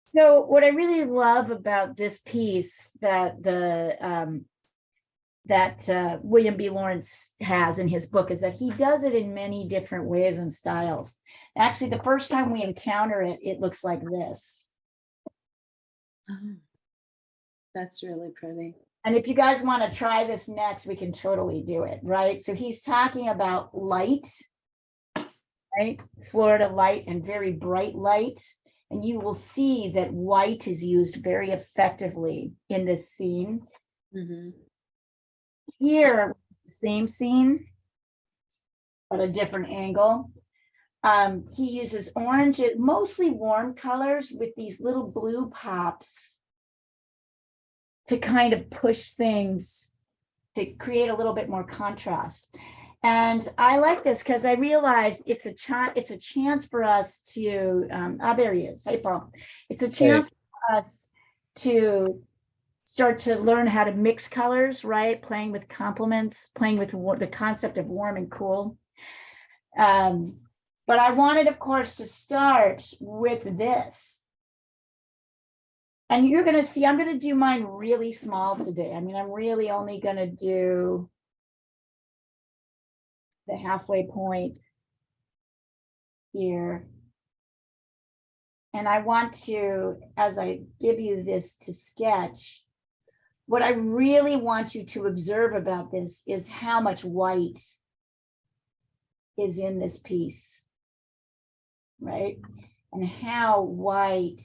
So what I really love about this piece that William B. Lawrence has in his book is that he does it in many different ways and styles. Actually, the first time we encounter it, it looks like this. Oh, that's really pretty. And if you guys want to try this next, we can totally do it, right? So he's talking about light, right? Florida light and very bright light. And you will see that white is used very effectively in this scene. Mm-hmm. Here, the same scene, but a different angle. He uses orange, mostly warm colors with these little blue pops to kind of push things to create a little bit more contrast. And I like this because I realize it's a chance for us to, there he is. Hey, Paul. It's a chance for us to start to learn how to mix colors, right? Playing with complements, playing with the concept of warm and cool. But I wanted, of course, to start with this. And you're going to see, I'm going to do mine really small today. I mean, I'm really only going to do the halfway point here. And I want to, as I give you this to sketch, what I really want you to observe about this is how much white is in this piece, right? And how white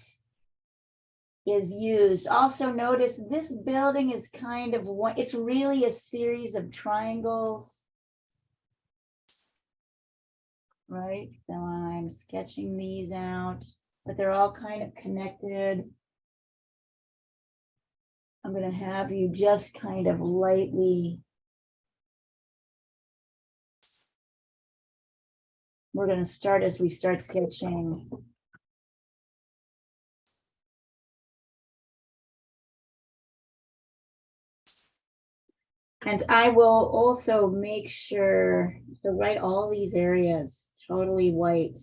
is used. Also notice this building is kind of one, it's really a series of triangles, right? So I'm sketching these out, but they're all kind of connected. I'm going to have you just kind of lightly, we're going to start as we start sketching. And I will also make sure to write all these areas totally white.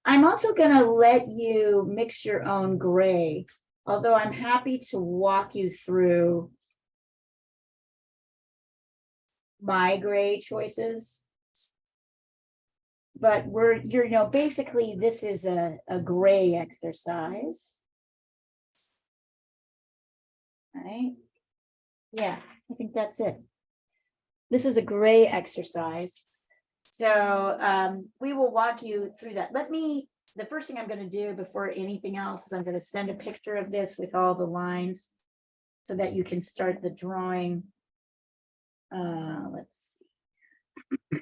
I'm also going to let you mix your own gray, although I'm happy to walk you through my gray choices. But basically this is a gray exercise. Right? Yeah, I think that's it. This is a gray exercise. So we will walk you through that. The first thing I'm going to do before anything else is I'm going to send a picture of this with all the lines so that you can start the drawing. Let's see.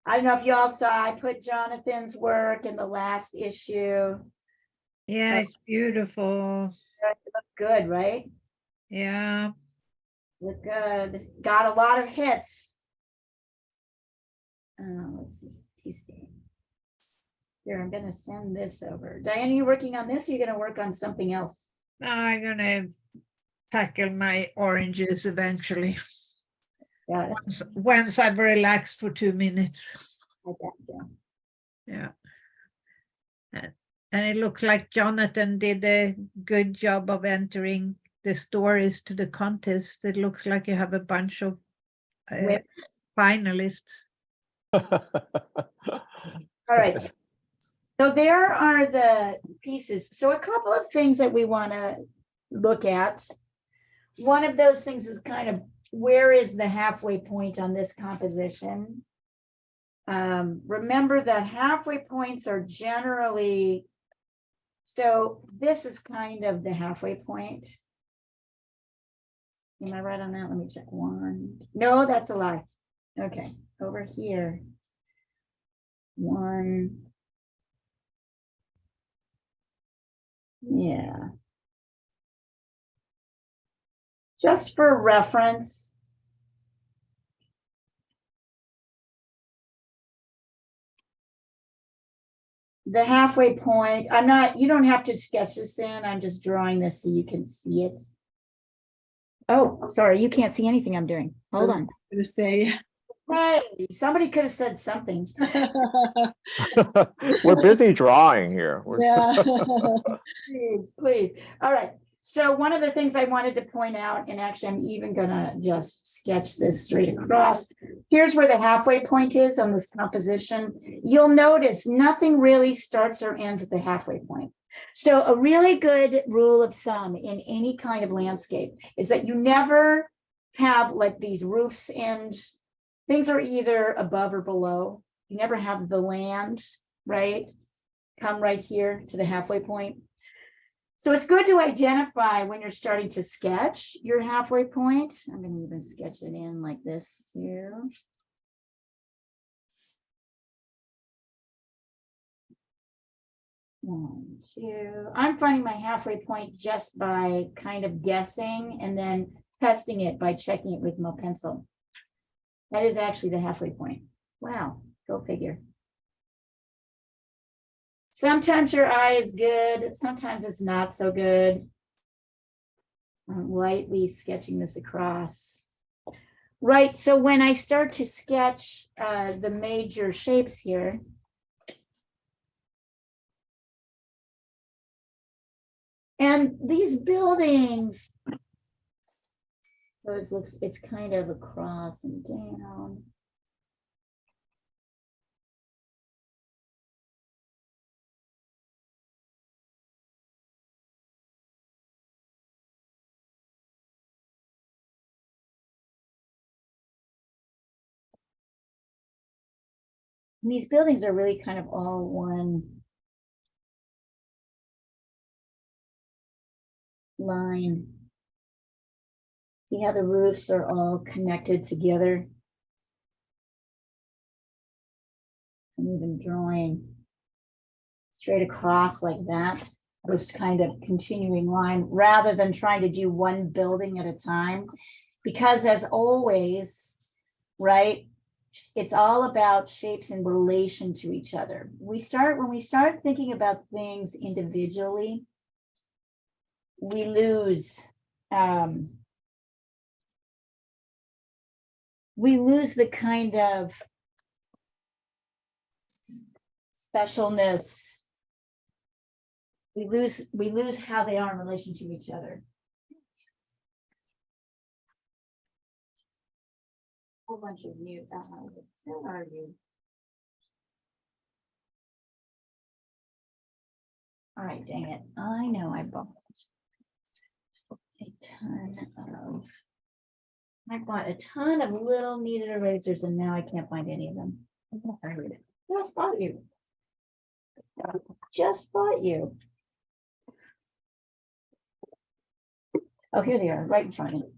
I don't know if you all saw, I put Jonathan's work in the last issue. Yeah, it's beautiful. Look good, right? Yeah. Look good. Got a lot of hits. Let's see. Here, I'm going to send this over. Diane, are you working on this or are you going to work on something else? No, I'm going to tackle my oranges eventually. Got it. Once I've relaxed for 2 minutes. I got you. Yeah. And it looks like Jonathan did a good job of entering the stories to the contest. It looks like you have a bunch of finalists. All right. So there are the pieces. So a couple of things that we want to look at. One of those things is kind of where is the halfway point on this composition? Remember that halfway points are generally, so this is kind of the halfway point. Am I right on that? Let me check one. No, that's a lie. Okay, over here. One. Yeah. Just for reference, the halfway point, you don't have to sketch this in, I'm just drawing this so you can see it. Oh, sorry, you can't see anything I'm doing. Hold on. To say. Hey, somebody could have said something. We're busy drawing here. Yeah. Please, please. All right. So one of the things I wanted to point out, and actually I'm even gonna just sketch this straight across. Here's where the halfway point is on this composition. You'll notice nothing really starts or ends at the halfway point. So a really good rule of thumb in any kind of landscape is that you never have like these roofs and things are either above or below. You never have the land, right? Come right here to the halfway point. So it's good to identify when you're starting to sketch your halfway point. I'm going to even sketch it in like this here. One, two. I'm finding my halfway point just by kind of guessing and then testing it by checking it with my pencil. That is actually the halfway point. Wow, go figure. Sometimes your eye is good, sometimes it's not so good. I'm lightly sketching this across. Right, so when I start to sketch the major shapes here, and these buildings, so it looks, it's kind of across and down. And these buildings are really kind of all one line. See how the roofs are all connected together? I'm even drawing straight across like that, this kind of continuing line, rather than trying to do one building at a time. Because as always, right, it's all about shapes in relation to each other. When we start thinking about things individually, we lose the kind of specialness. We lose how they are in relation to each other. Whole bunch of mute. Where are you? All right, dang it. I know I bought a ton of little kneaded erasers, and now I can't find any of them. Just bought you. Just bought you. Oh, here they are, right in front of me.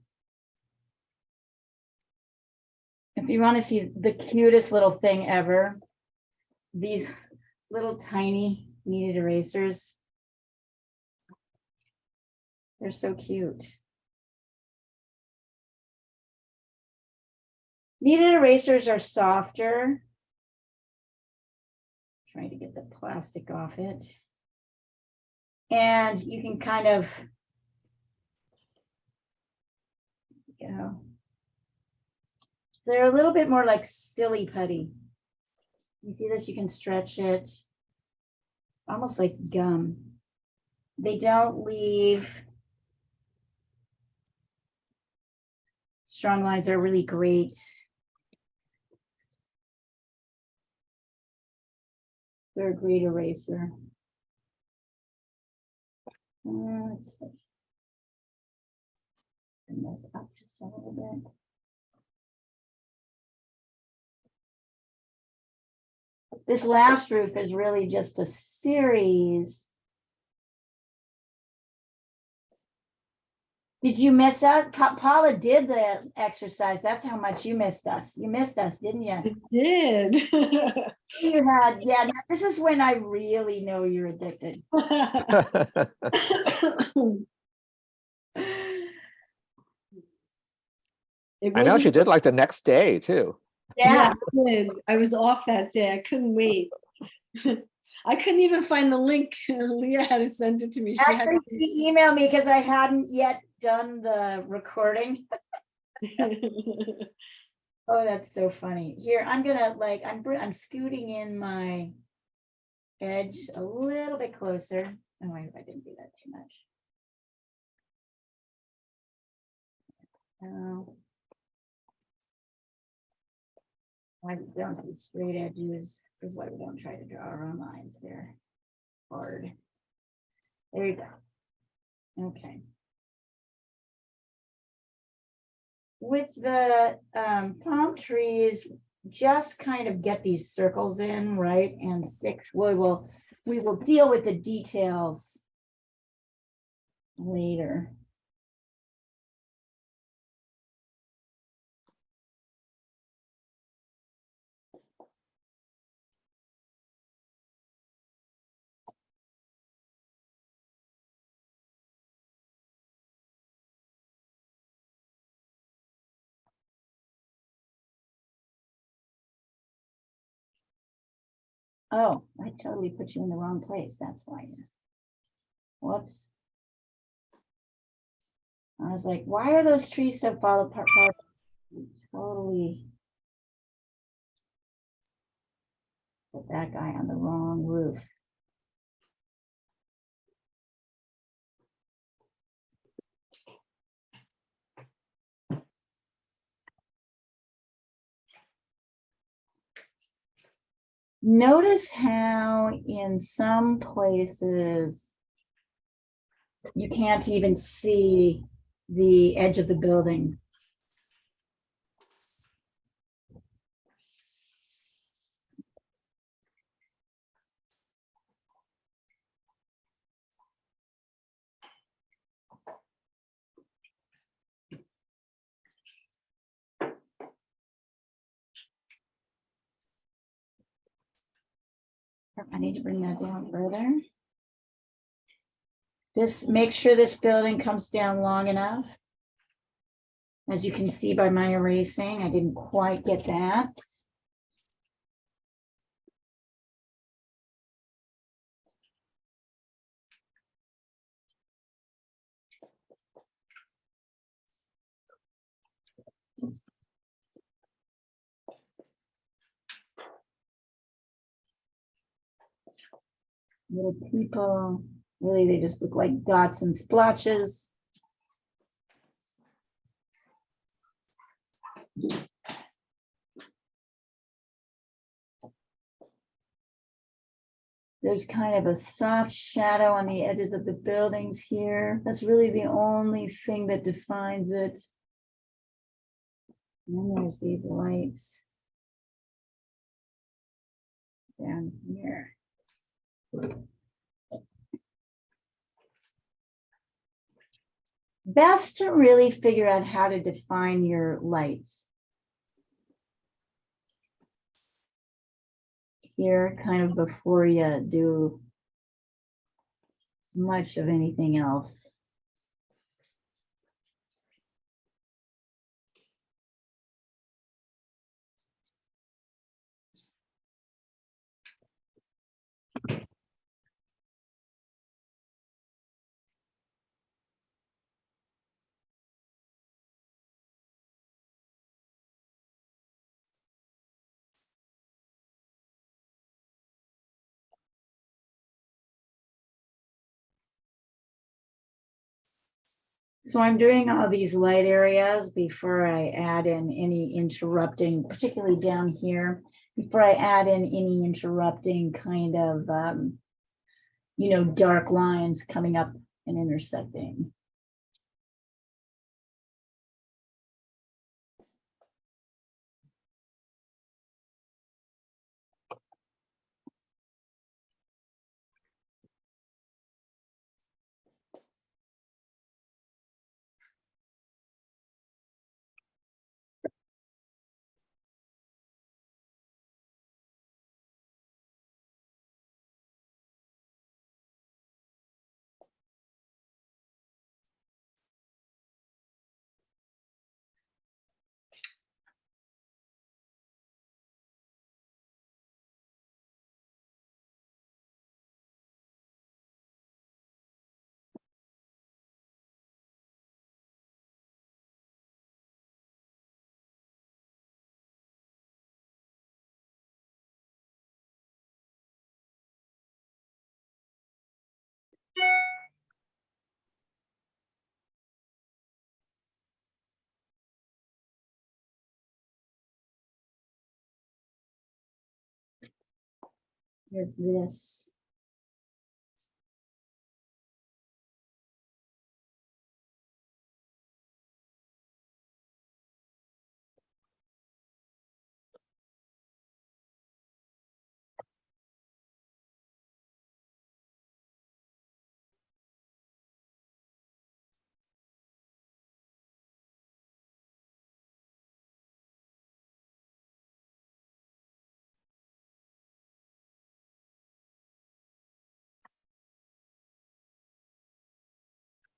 If you want to see the cutest little thing ever, these little tiny kneaded erasers. They're so cute. Kneaded erasers are softer. Trying to get the plastic off it. And you can kind of, they're a little bit more like silly putty. You see this, you can stretch it. It's almost like gum. They don't leave strong lines, are really great. They're a great eraser. Let's bring this up just a little bit. This last roof is really just a series. Did you miss out? Paula did the exercise. That's how much you missed us. You missed us, didn't you? I did. You had, yeah. Now this is when I really know you're addicted. It I know she wasn't- did like the next day too. Yeah. I did. I was off that day. I couldn't wait. I couldn't even find the link. Leah had to send it to me. She had Actually, she emailed me because I hadn't yet done the recording. Oh, that's so funny. Here, I'm gonna like, I'm scooting in my edge a little bit closer. Oh, wait, I didn't do that too much. Oh. Why we don't do straight edges. This is why we don't try to draw our own lines. They're hard. There you go. Okay. With the palm trees, just kind of get these circles in, right? And sticks. We will deal with the details later. Oh, I totally put you in the wrong place. That's why. Whoops. I was like, why are those trees so fall apart? Totally put that guy on the wrong roof. Notice how in some places you can't even see the edge of the buildings. I need to bring that down further. Make sure this building comes down long enough. As you can see by my erasing, I didn't quite get that. Little people, really, they just look like dots and splotches. There's kind of a soft shadow on the edges of the buildings here. That's really the only thing that defines it. And then there's these lights down here. Best to really figure out how to define your lights. Here, kind of before you do much of anything else. So I'm doing all these light areas before I add in any interrupting, particularly down here, before I add in any interrupting kind of, dark lines coming up and intersecting. Here's this.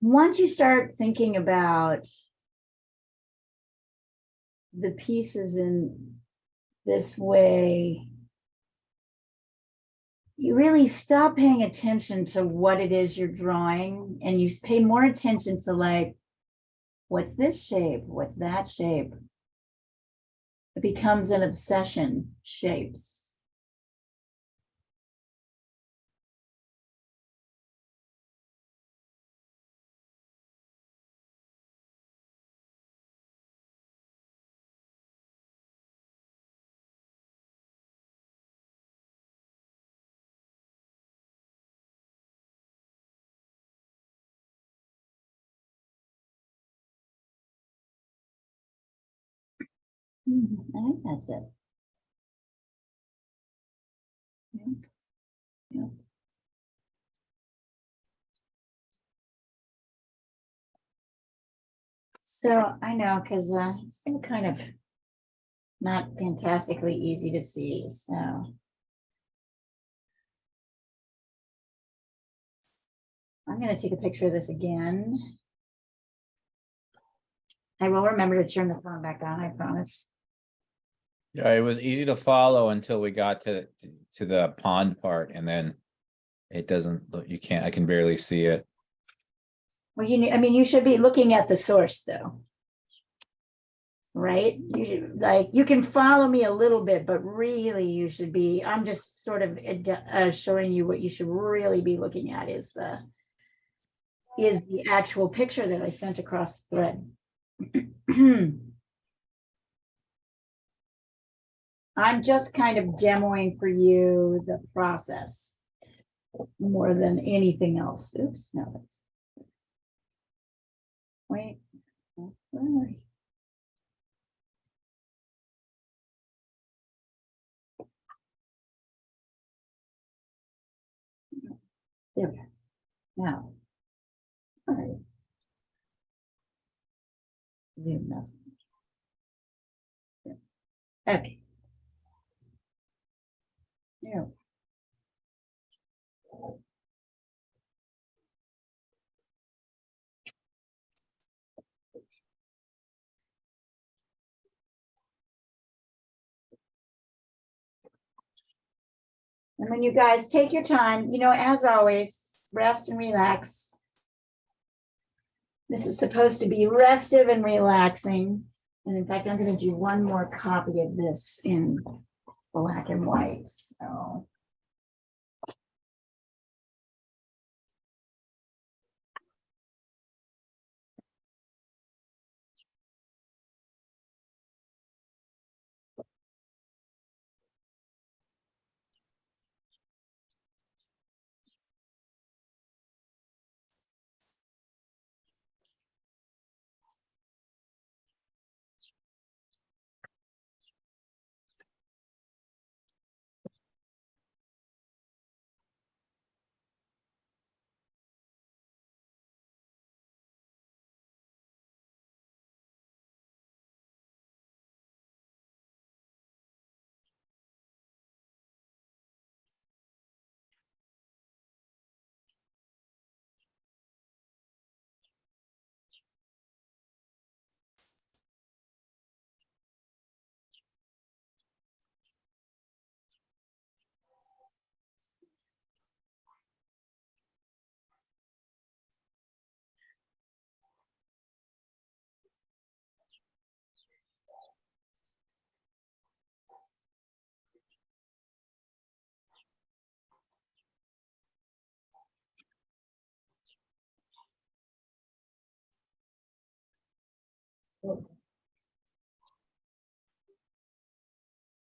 Once you start thinking about the pieces in this way, you really stop paying attention to what it is you're drawing, and you pay more attention to like, what's this shape? What's that shape? It becomes an obsession, shapes. I think that's it. Yeah. Yeah. So I know, because it's still kind of not fantastically easy to see, so. I'm gonna take a picture of this again. I will remember to turn the phone back on, I promise. Yeah, it was easy to follow until we got to the pond part, and then it doesn't look, you can't, I can barely see it. Well, I mean, you should be looking at the source though. Right? You should, like, you can follow me a little bit, but really you should be, I'm just sort of showing you what you should really be looking at is the actual picture that I sent across the thread. I'm just kind of demoing for you the process more than anything else. Oops, no, that's. Wait. Where are we? There we go. Now. All right. Zoom message. Okay. There. And when you guys take your time, as always, rest and relax. This is supposed to be restive and relaxing. And in fact, I'm going to do one more copy of this in black and white. So.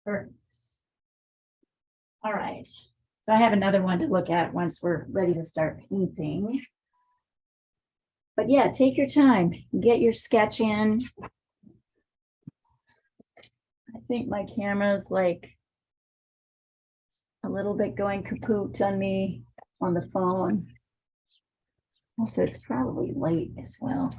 Hurts. All right. So I have another one to look at once we're ready to start painting. But yeah, take your time, get your sketch in. I think my camera's like a little bit going kaput on me on the phone. Also, it's probably late as well.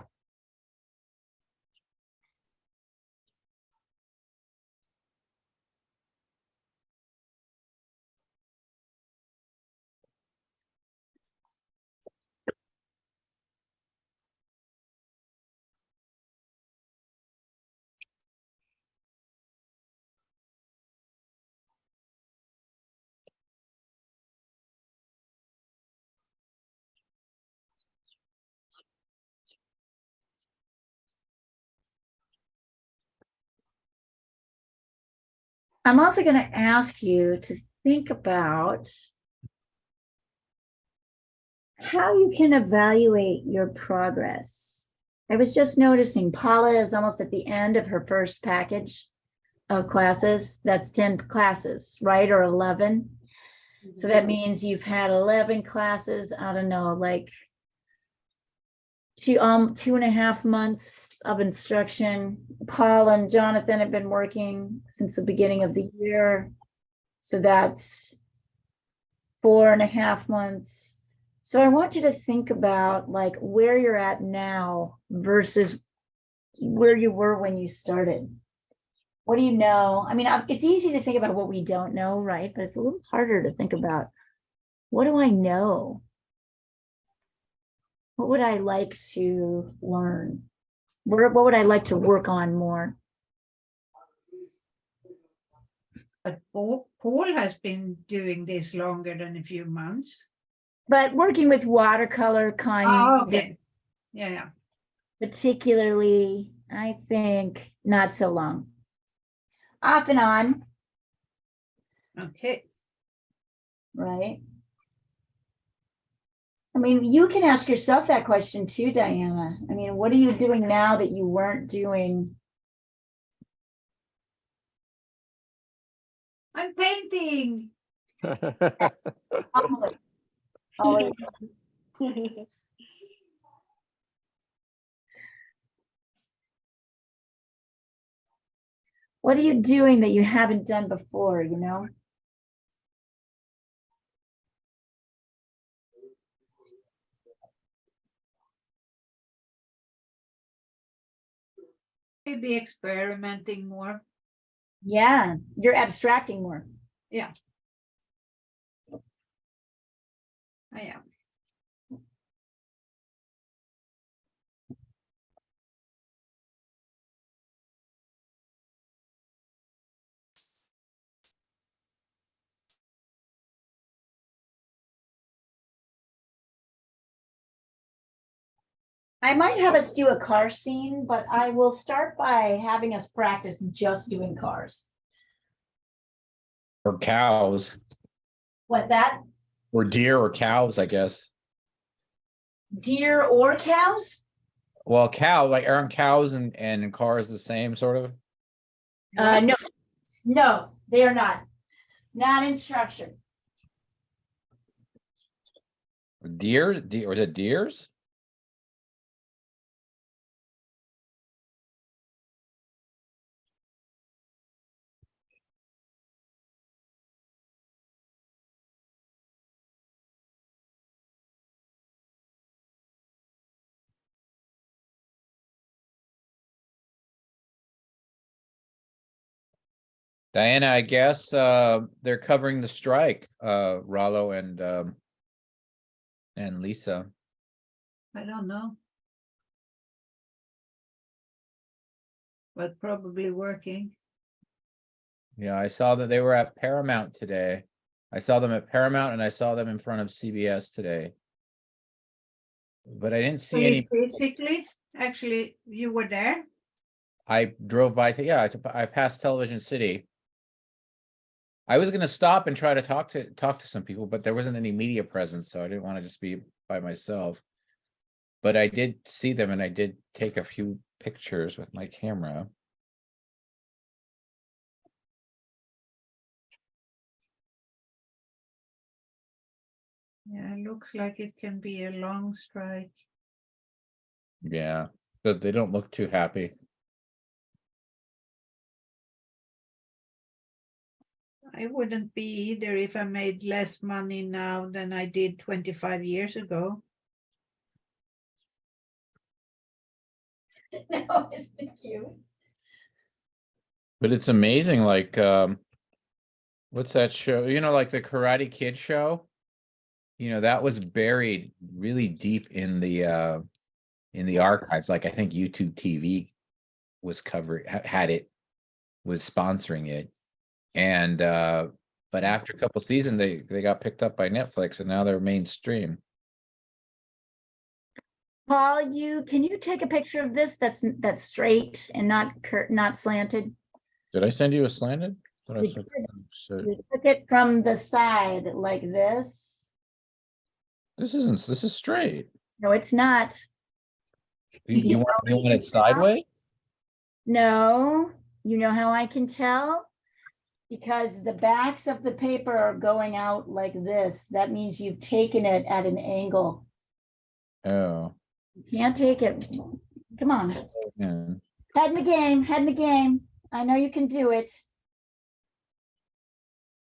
I'm also going to ask you to think about how you can evaluate your progress. I was just noticing Paula is almost at the end of her first package of classes. That's 10 classes, right? Or 11. So that means you've had 11 classes, I don't know, like 2.5 months of instruction. Paul and Jonathan have been working since the beginning of the year. So that's 4.5 months. So I want you to think about like where you're at now versus where you were when you started. What do you know? I mean, it's easy to think about what we don't know, right? But it's a little harder to think about, what do I know? What would I like to learn? What would I like to work on more? But Paul has been doing this longer than a few months. But working with watercolor kind of Okay. Yeah. particularly, I think not so long. Off and on, Okay. right? I mean, you can ask yourself that question too, Diana. I mean, what are you doing now that you weren't doing? I'm painting. Always, always. What are you doing that you haven't done before, you know? Maybe experimenting more. Yeah, you're abstracting more. Yeah. I am. I might have us do a car scene, but I will start by having us practice just doing cars. Or cows, What's that? or deer or cows, I guess. Deer or cows? Well, cow, like aren't cows and cars the same sort of? No, they are not. Not in structure. Deer, or is it deers? Diana, I guess they're covering the strike, Rollo and Lisa. I don't know. But probably working. Yeah, I saw that they were at Paramount today. I saw them at Paramount and I saw them in front of CBS today. But I didn't see any. Basically, actually, you were there. I drove by, I passed Television City. I was gonna stop and try to talk to some people, but there wasn't any media presence, so I didn't want to just be by myself. But I did see them and I did take a few pictures with my camera. Yeah, it looks like it can be a long strike. Yeah, but they don't look too happy. I wouldn't be either if I made less money now than I did 25 years ago. No, isn't it cute? But it's amazing, like, what's that show? You know, like the Karate Kid show? You know, that was buried really deep in the archives. Like I think YouTube TV was had it, was sponsoring it. And but after a couple seasons they got picked up by Netflix and now they're mainstream. Paul, can you take a picture of this that's straight and not slanted? Did I send you a slanted? Thought I We sent- You took it from the side like this. This is straight. No, it's not. You want it sideways? No, you know how I can tell? Because the backs of the paper are going out like this. That means you've taken it at an angle. Oh, You can't take it. Come on. yeah. Head in the game, head in the game. I know you can do it.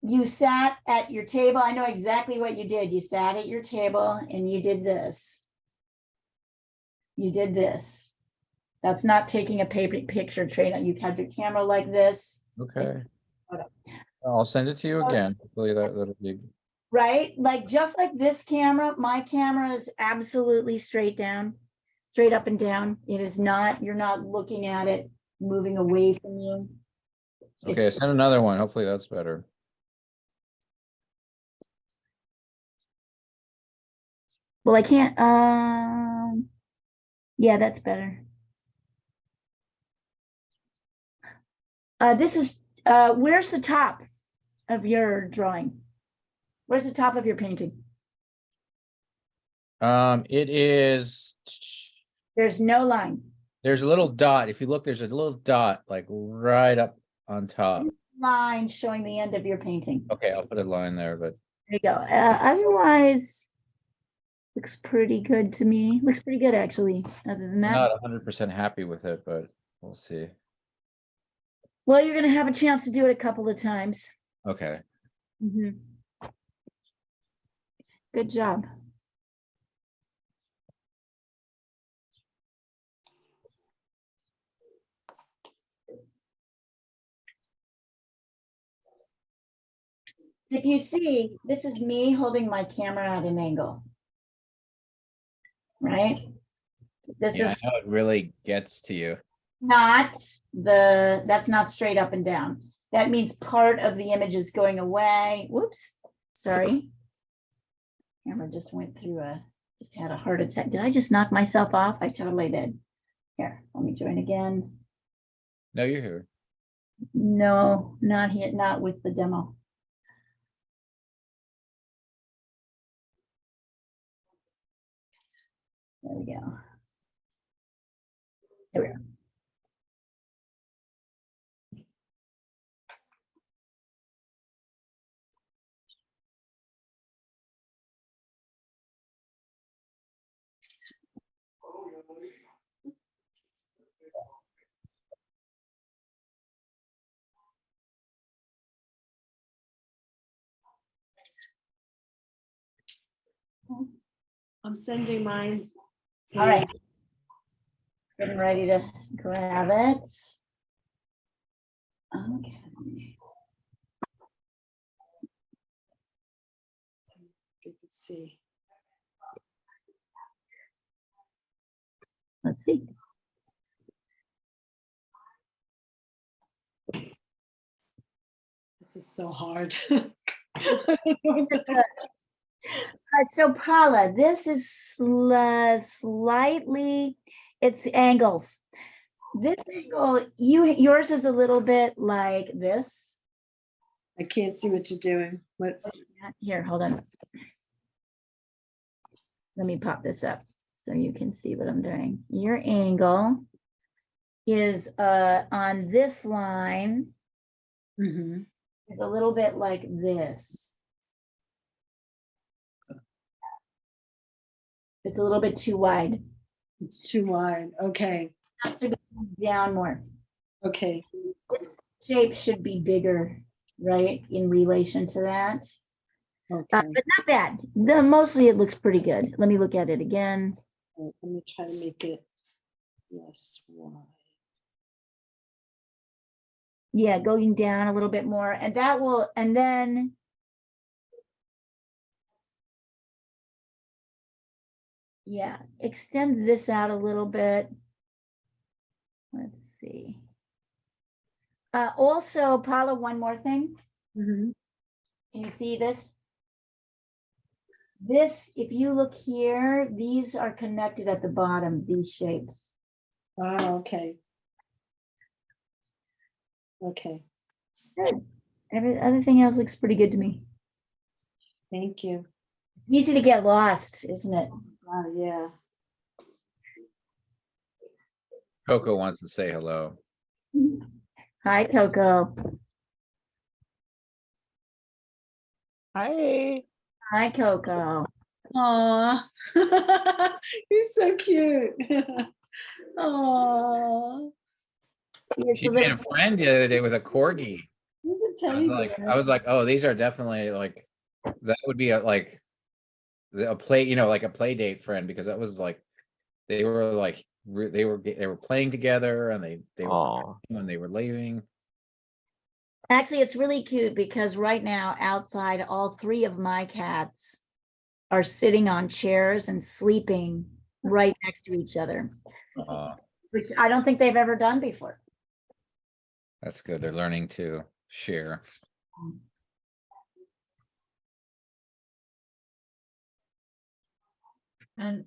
You sat at your table. I know exactly what you did. You sat at your table and you did this. You did this. That's not taking a picture, Trina. You had your camera like this, Okay. I'll send it to you again. Hopefully that'll be. right? Like just like this camera, my camera is absolutely straight down, straight up and down. It is not, you're not looking at it, moving away from you. Okay, It's- send another one. Hopefully that's better. Well, I can't, yeah, that's better. This is, where's the top of your drawing? Where's the top of your painting? It is. There's no line. There's a little dot. If you look, there's a little dot like right up on top. Line showing the end of your painting. Okay, I'll put a line there, but There you go. Otherwise, looks pretty good to me. Looks pretty good, actually, other than I'm that. not 100% happy with it, but we'll see. Well, you're gonna have a chance to do it a couple of times. Okay. Mhm. Good job. If you see, this is me holding my camera at an angle. Right? This Yeah, is I know it really gets to you. not that's not straight up and down. That means part of the image is going away. Whoops, sorry. Camera just went through just had a heart attack. Did I just knock myself off? I totally did. Here, let me join again. No, you're here. No, not here, not with the demo. There we go. There we go. I'm sending mine. All right. Getting ready to grab it. Okay. You could see. Let's see. This is so hard. So Paula, this is slightly, it's angles. This angle, yours is a little bit like this. I can't see what you're doing. What? Here, hold on. Let me pop this up so you can see what I'm doing. Your angle is on this line Mhm. is a little bit like this. It's a little bit too wide. It's too wide. Okay, Has to go down more. okay. This shape should be bigger, right, in relation to that. Okay. But not bad. Mostly it looks pretty good. Let me look at it again. Let me try to make it less wide. Yeah, going down a little bit more, and that will, and then yeah, extend this out a little bit. Let's see. Also, Paula, one more thing. Mhm. Can you see this? This, if you look here, these are connected at the bottom, these shapes. Oh, okay. Okay, Good. Everything else looks pretty good to me. thank you. It's easy to get lost, isn't it? Yeah. Coco wants to say hello. Hi, Coco. Hi. Hi, Coco. Aw, he's so cute. Aw, She made a friend the other day with a corgi. he's a I was teddy like, bear. oh, these are definitely like, that would be a play, like a play date friend, because that was like, they were like, they were playing together, and they were Oh, when they were leaving. Actually, it's really cute because right now outside, all three of my cats are sitting on chairs and sleeping right next to each other, which I don't think they've ever done before. That's good. They're learning to share. And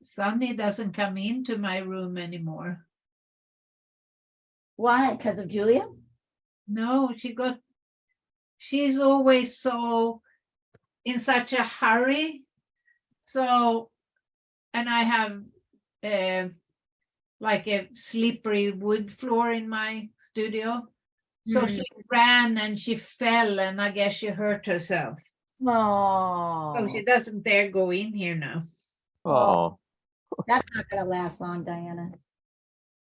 Sunny doesn't come into my room anymore. Why? Because of Julia? No, she's always so in such a hurry. So, and I have like a slippery wood floor in my studio. So she ran and she fell, and I guess she hurt herself. Oh, So she doesn't dare go in here now. oh, that's not gonna last long, Diana.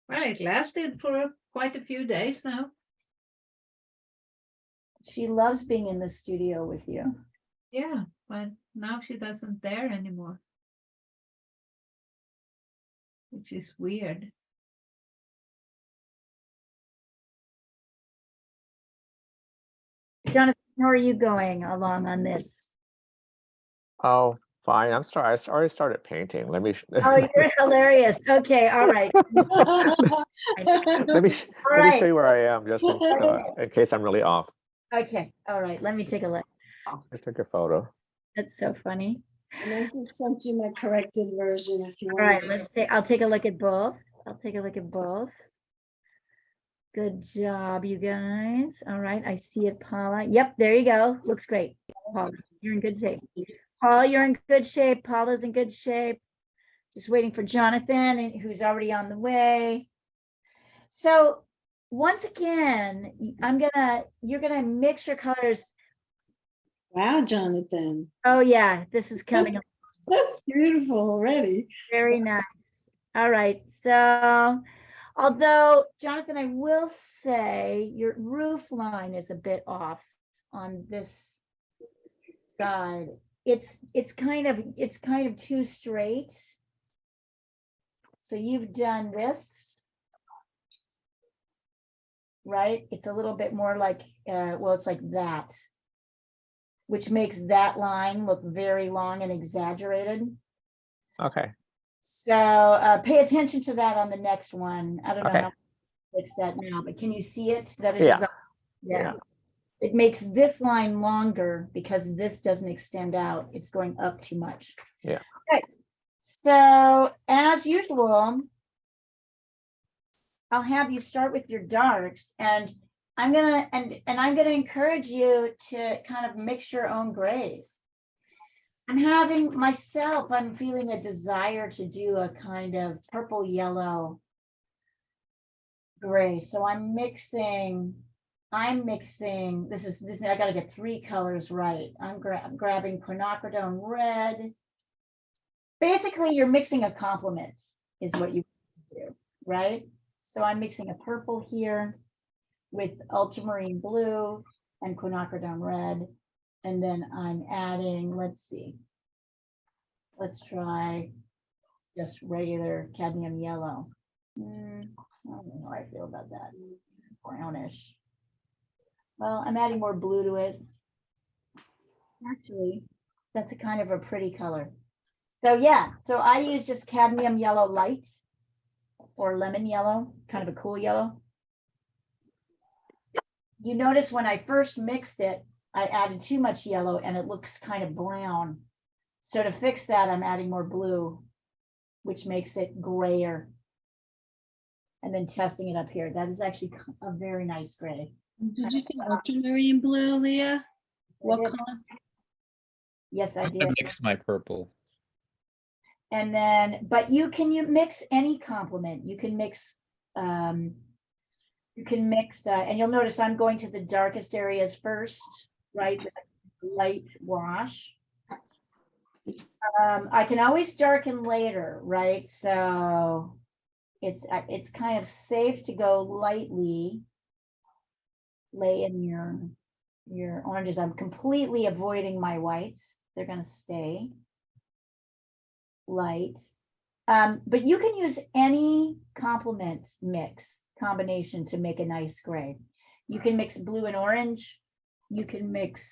Well, it lasted for quite a few days now. She loves being in the studio with you. Yeah, but now she doesn't dare anymore, which is weird. Jonathan, how are you going along on this? oh, fine. I already started painting. Let me, Oh, you're hilarious. Okay, all right. let me show right. you where I am, just in case I'm really off. Okay, all right. Let me take a look. I took a photo. That's so funny. And I just sent you my corrected version if you All want. right, I'll take a look at both. I'll take a look at both. Good job, you guys. All right, I see it, Paula. Yep, there you go. Looks great. Paula, you're in good shape. Paula, you're in good shape. Paula's in good shape. Just waiting for Jonathan, who's already on the way. So once again, you're gonna mix your colors. Wow, Jonathan. Oh yeah, this is coming up That's beautiful already. very nice. All right, so although Jonathan, I will say your roof line is a bit off on this side. It's kind of too straight. So you've done this, right? It's a little bit more like, well, it's like that, which makes that line look very long and exaggerated. Okay. So pay attention to that on the next one. I don't know Okay. how to fix that now, but can you see it? That it Yeah. is, Yeah. It makes this line longer because this doesn't extend out. It's going up too much. Yeah. Okay. So as usual, I'll have you start with your darks, and I'm gonna encourage you to kind of mix your own grays. I'm feeling a desire to do a kind of purple yellow gray. So I'm mixing, I gotta get 3 colors right. I'm grabbing quinacridone red, basically you're mixing a complement is what you do, right? So I'm mixing a purple here with ultramarine blue and quinacridone red. And then I'm adding, let's see. Let's try just regular cadmium yellow. I don't know how I feel about that. Brownish. Well, I'm adding more blue to it. Actually, that's a kind of a pretty color. So yeah, so I use just cadmium yellow lights or lemon yellow, kind of a cool yellow. You notice when I first mixed it, I added too much yellow and it looks kind of brown. So to fix that, I'm adding more blue, which makes it grayer. And then testing it up here. That is actually a very nice gray. Did you say ultramarine blue, Leah? What did. color? Yes, I I'm did. gonna mix my purple. And then, but you mix any complement. You can mix, and you'll notice I'm going to the darkest areas first, right? With a light wash. I can always darken later, right? So it's kind of safe to go lightly, lay in your oranges. I'm completely avoiding my whites. They're gonna stay light. But you can use any complement mix combination to make a nice gray. You can mix blue and orange. You can mix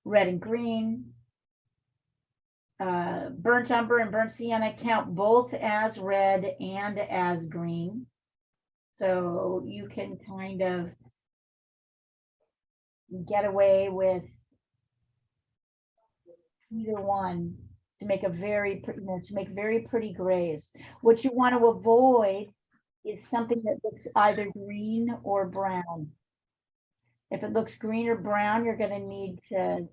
red and green. Burnt umber and burnt sienna count both as red and as green. So you can kind of get away with either one to make a very pretty, to make very pretty grays. What you want to avoid is something that looks either green or brown. If it looks green or brown, you're going to need to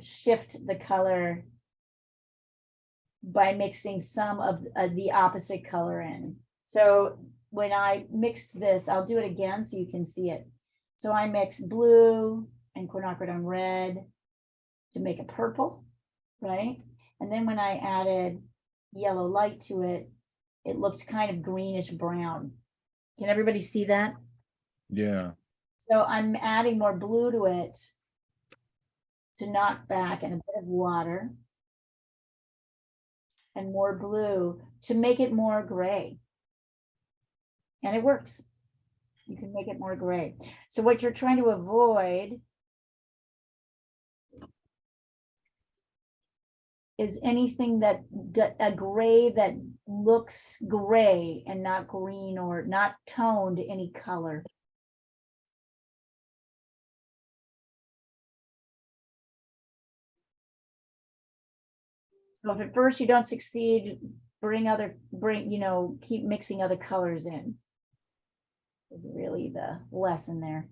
shift the color by mixing some of the opposite color in. So when I mix this, I'll do it again so you can see it. So I mix blue and quinacridone red to make a purple, right? And then when I added yellow light to it, it looked kind of greenish brown. Can everybody see that? Yeah. So I'm adding more blue to it to knock back and a bit of water and more blue to make it more gray. And it works. You can make it more gray. So what you're trying to avoid is anything that a gray that looks gray and not green or not toned any color. So if at first you don't succeed, keep mixing other colors in. Is really the lesson there.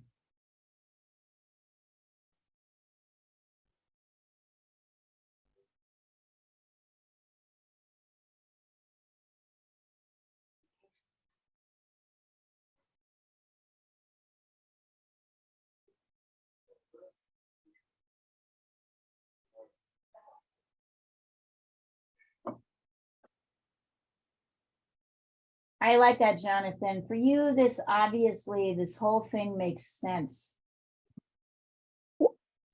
I like that, Jonathan. For you, this whole thing makes sense.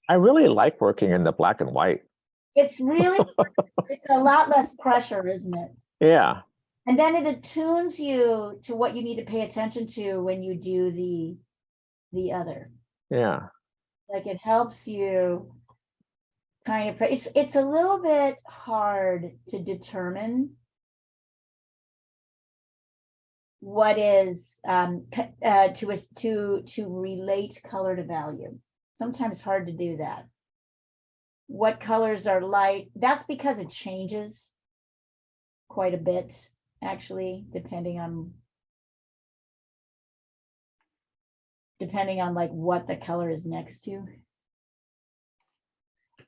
I really like working in the black and white. It's really, it's a lot less pressure, isn't it? Yeah. And then it attunes you to what you need to pay attention to when you do the other. Yeah. Like it helps you kind of, it's a little bit hard to determine what is to relate color to value. Sometimes hard to do that. What colors are light? That's because it changes quite a bit, actually, depending on like what the color is next to.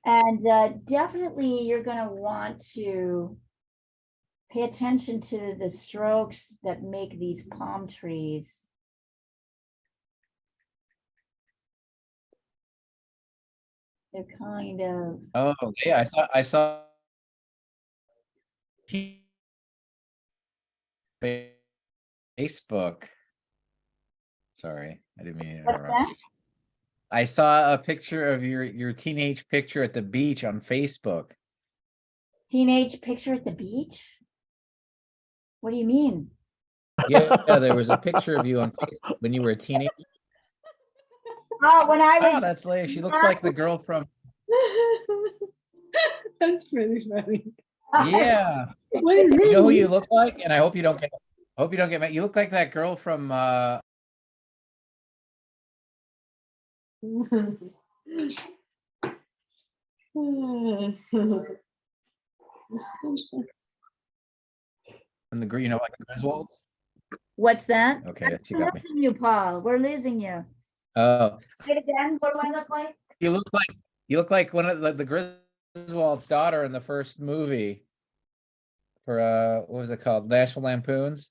And definitely you're going to want to pay attention to the strokes that make these palm trees. They're kind of, Oh, yeah. I saw Facebook. Sorry, I didn't mean to What's interrupt. that? I saw a picture of your teenage picture at the beach on Facebook. Teenage picture at the beach? What do you mean? Yeah, there was a picture of you on Facebook when you were a teenager. Oh, when I Oh, was, that's Leia. She looks like the girl from. That's pretty funny. Yeah. What do you You know who you mean? look like? And I hope you don't get. Hope you don't get mad. You look like that girl from. From the you know, like the Griswolds. what's that? Okay, she We're got me. losing you, Paul. We're losing you. Oh, Say it again. What do I look like? you look like one of the Griswold's daughter in the first movie. For what was it called? National Lampoons.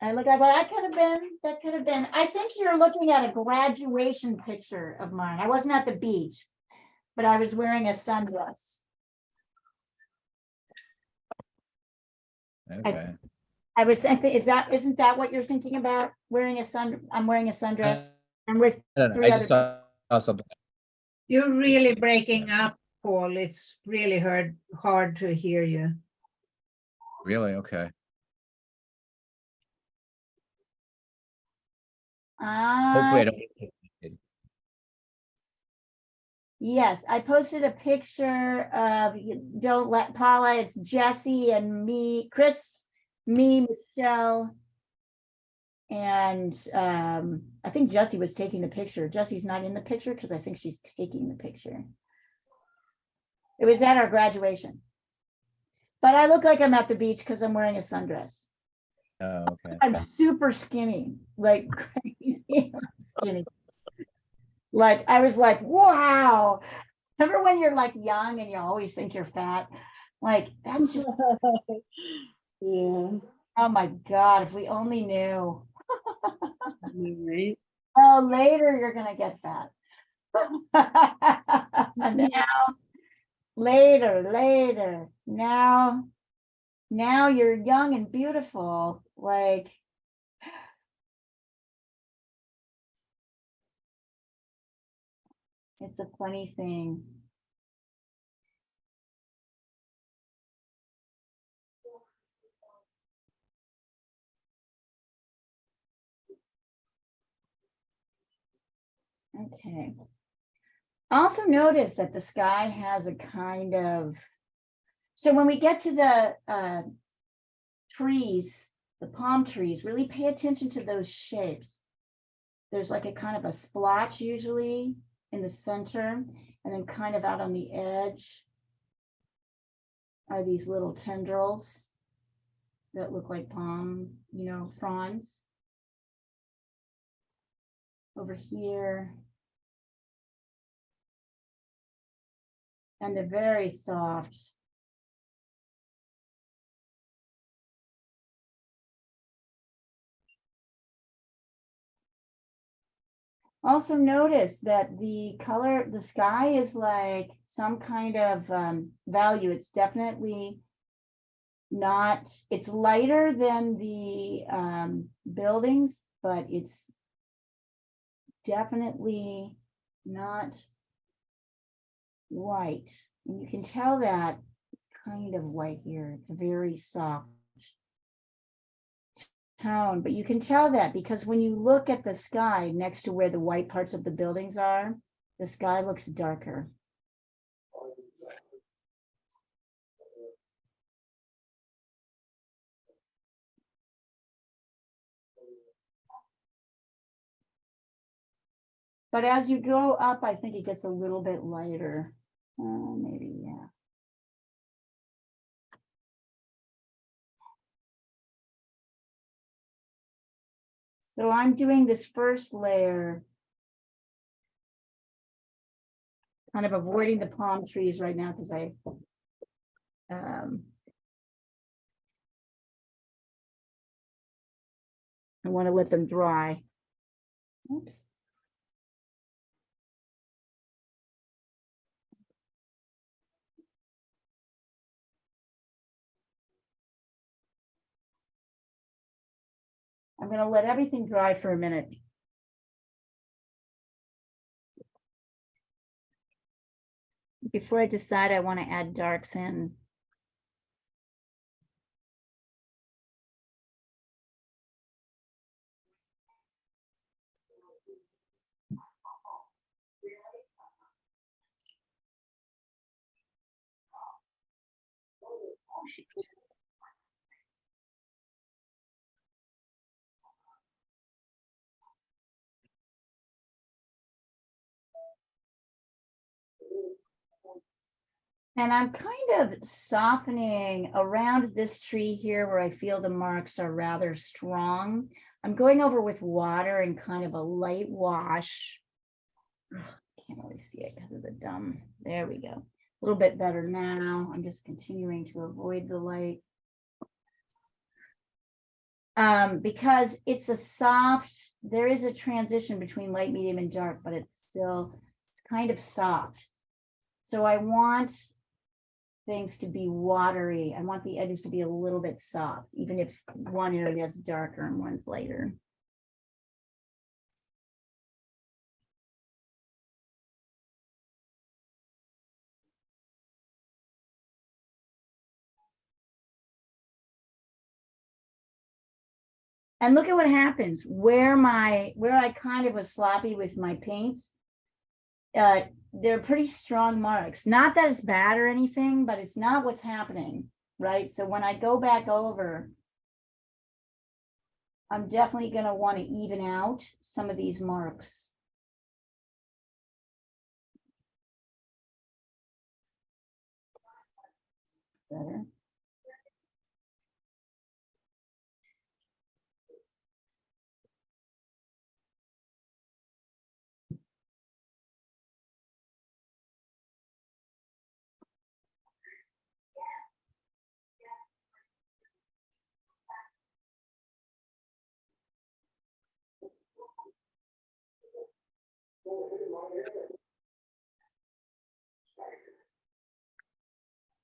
I look like, well, I could have been, that could have been. I think you're looking at a graduation picture of mine. I wasn't at the beach, but I was wearing a sundress. Okay. I was thinking, isn't that what you're thinking about? I'm wearing a sundress. I'm with I don't know. three I other. just saw something. You're really breaking up, Paul. It's really hard to hear you. Really? Okay. Hopefully I don't. Yes, I posted a picture of Don't Let Paula. It's Jesse and me, Chris, me, Michelle. And I think Jesse was taking the picture. Jesse's not in the picture because I think she's taking the picture. It was at our graduation. But I look like I'm at the beach because I'm wearing a sundress. Oh, okay. I'm super skinny, like crazy skinny. Like I was like, wow. Remember when you're like young and you always think you're fat? Like that's just, Yeah, oh my God, if we only knew. right. Oh, later you're gonna get fat. Now, later. Now you're young and beautiful. Like it's a funny thing. Okay. Also notice that the sky has a kind of, so when we get to the trees, the palm trees, really pay attention to those shapes. There's like a kind of a splotch usually in the center, and then kind of out on the edge are these little tendrils that look like palm, fronds. Over here. And they're very soft. Also notice that the color, the sky is like some kind of value. It's definitely not, it's lighter than the buildings, but it's definitely not white. And you can tell that it's kind of white here. It's a very soft tone, but you can tell that because when you look at the sky next to where the white parts of the buildings are, the sky looks darker. But as you go up, I think it gets a little bit lighter. Maybe, yeah. So I'm doing this first layer, kind of avoiding the palm trees right now because I want to let them dry. Oops. I'm gonna let everything dry for a minute. Before I decide I want to add darks in. And I'm kind of softening around this tree here where I feel the marks are rather strong. I'm going over with water and kind of a light wash. Ugh, can't really see it because of the dumb. There we go. A little bit better now. I'm just continuing to avoid the light. Because it's a soft, there is a transition between light, medium, and dark, but it's kind of soft. So I want things to be watery. I want the edges to be a little bit soft, even if one area is darker and one's lighter. And look at what happens where I kind of was sloppy with my paints. They're pretty strong marks. Not that it's bad or anything, but it's not what's happening, right? So when I go back over, I'm definitely going to want to even out some of these marks. Better.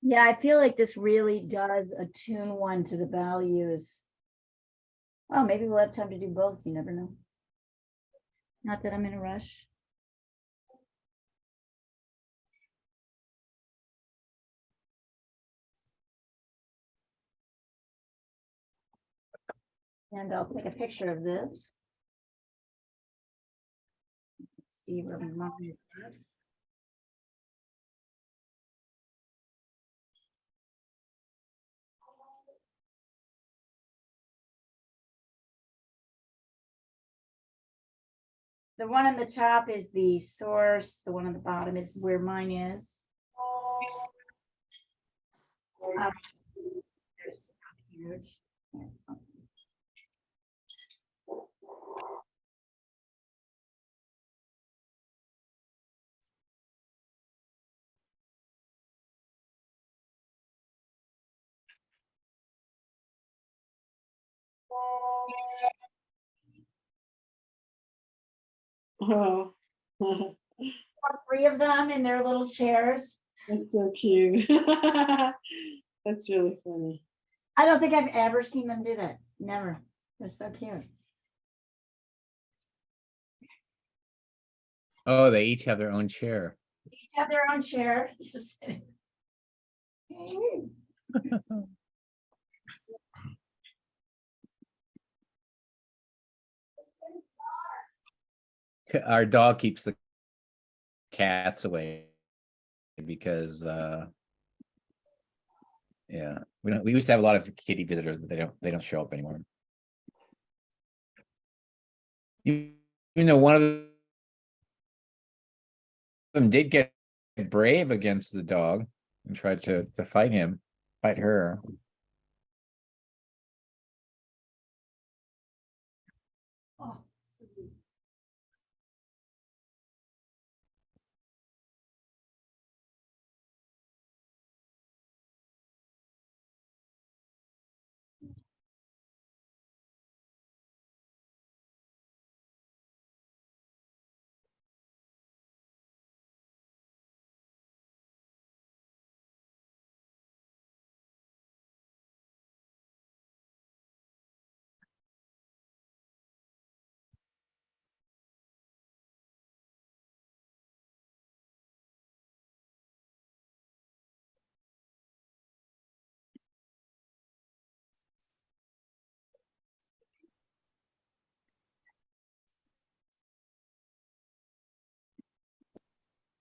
Yeah, I feel like this really does attune one to the values. Oh, maybe we'll have time to do both. You never know. Not that I'm in a rush. And I'll take a picture of this. Let's see where my line is at. The one on the top is the source. The one on the bottom is where mine is. There's huge. Oh, Three of them in their little chairs. that's so cute. That's really funny. I don't think I've ever seen them do that. Never. They're so cute. Oh, they each have their own chair. Each have their own chair. Just Our dog keeps the cats away because yeah, we used to have a lot of kitty visitors, but they don't show up anymore. Even though one of them did get brave against the dog and tried to fight her. oh, sweet.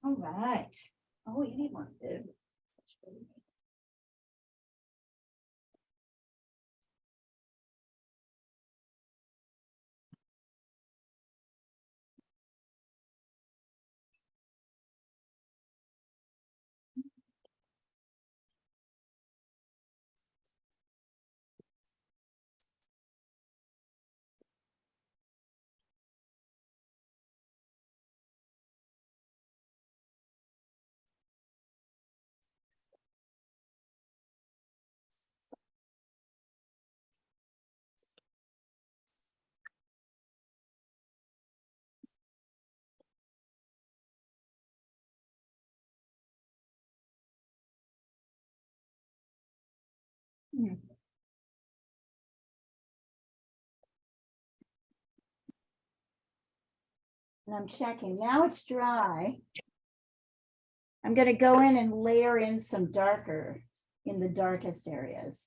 All right. Oh, you need one, dude. Hmm. And I'm checking. Now it's dry. I'm gonna go in and layer in some darker in the darkest areas.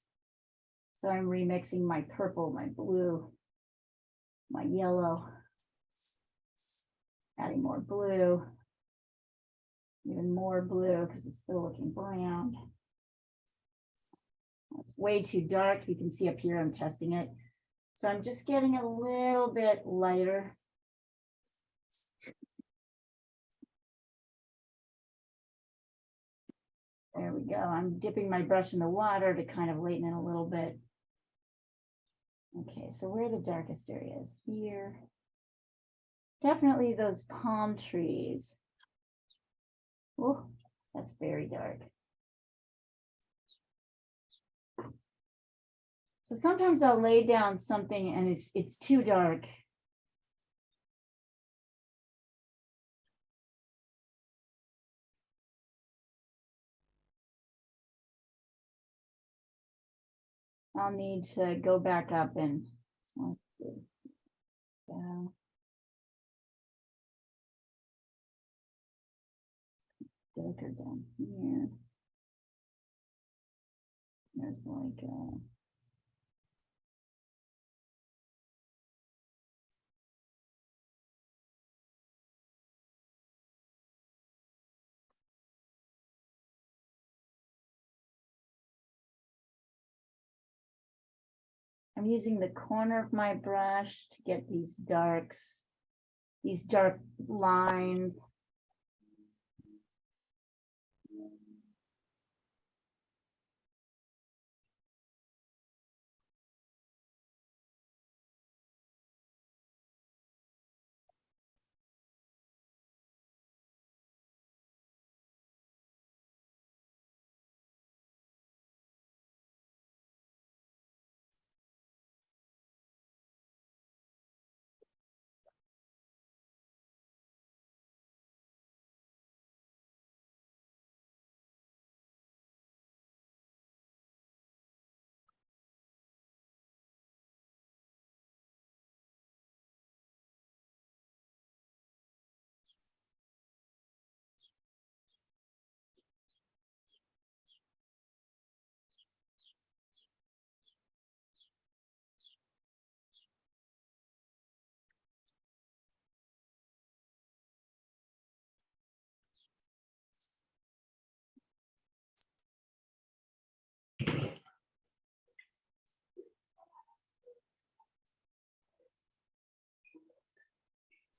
So I'm remixing my purple, my blue, my yellow. Adding more blue. Even more blue because it's still looking brown. It's way too dark. You can see up here, I'm testing it. So I'm just getting a little bit lighter. There we go. I'm dipping my brush in the water to kind of lighten it a little bit. Okay, so where are the darkest areas? Here. Definitely those palm trees. Oh, that's very dark. So sometimes I'll lay down something and it's too dark. I'll need to go back up and let's see. Yeah. Darker down here. There's like I'm using the corner of my brush to get these darks, these dark lines.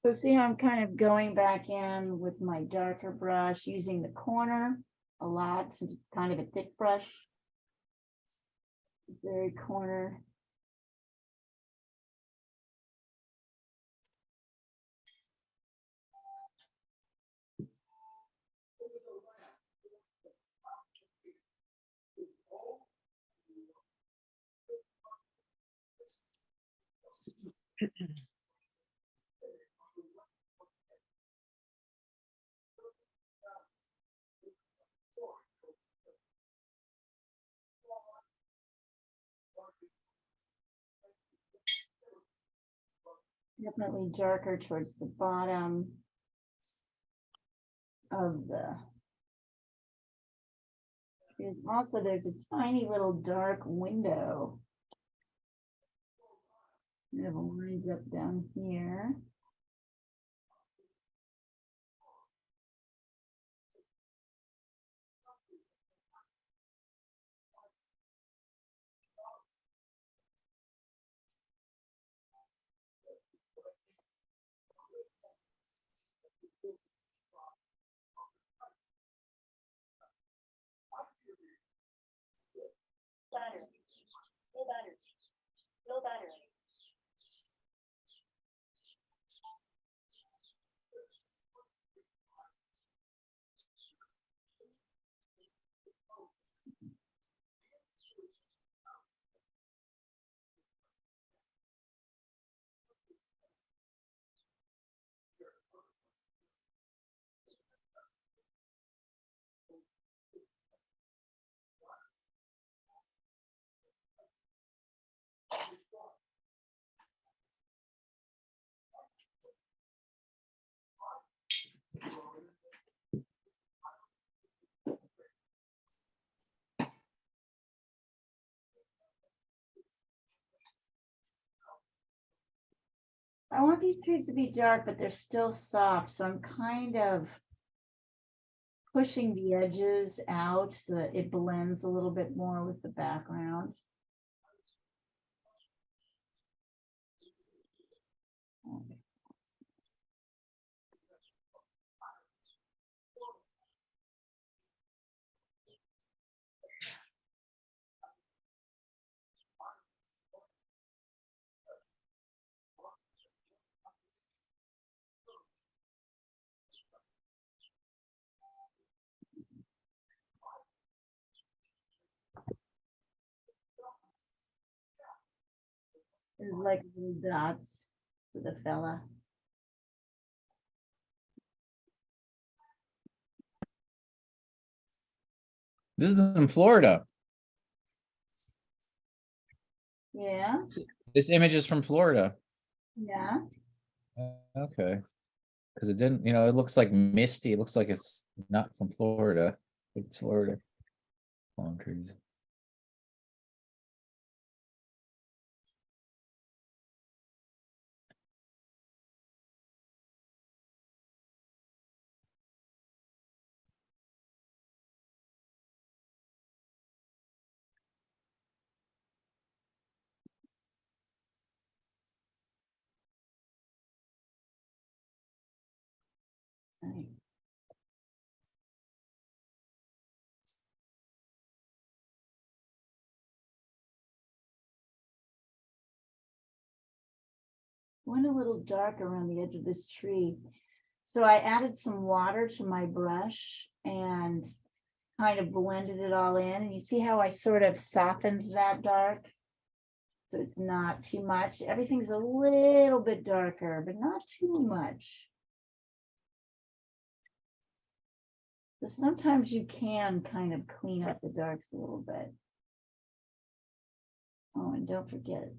So see how I'm kind of going back in with my darker brush, using the corner a lot since it's kind of a thick brush. Very corner. Definitely darker towards the bottom of the. Also, there's a tiny little dark window. It lines up down here. these trees to be dark, but they're still soft, so I'm kind of pushing the edges out so that it blends a little bit more with the background. There's like little dots for the fella. This is in Florida. Yeah, This image is from Florida. yeah. Okay. Because it didn't, it looks like misty. It looks like it's not from Florida. It's Florida. Palm trees. Right. Went a little dark around the edge of this tree. So I added some water to my brush and kind of blended it all in. And you see how I sort of softened that dark? So it's not too much. Everything's a little bit darker, but not too much. So sometimes you can kind of clean up the darks a little bit. Oh, and don't forget.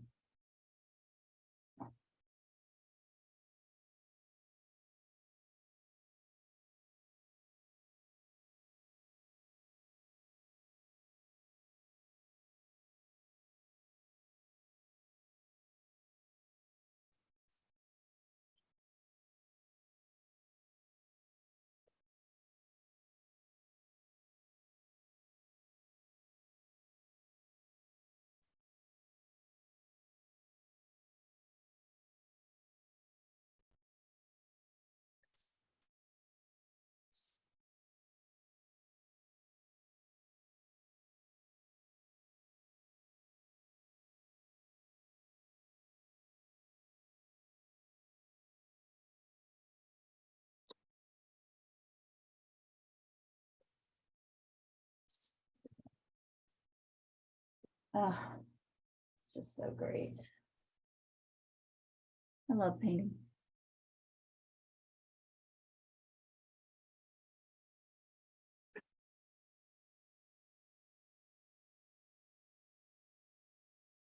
Oh, just so great. I love painting.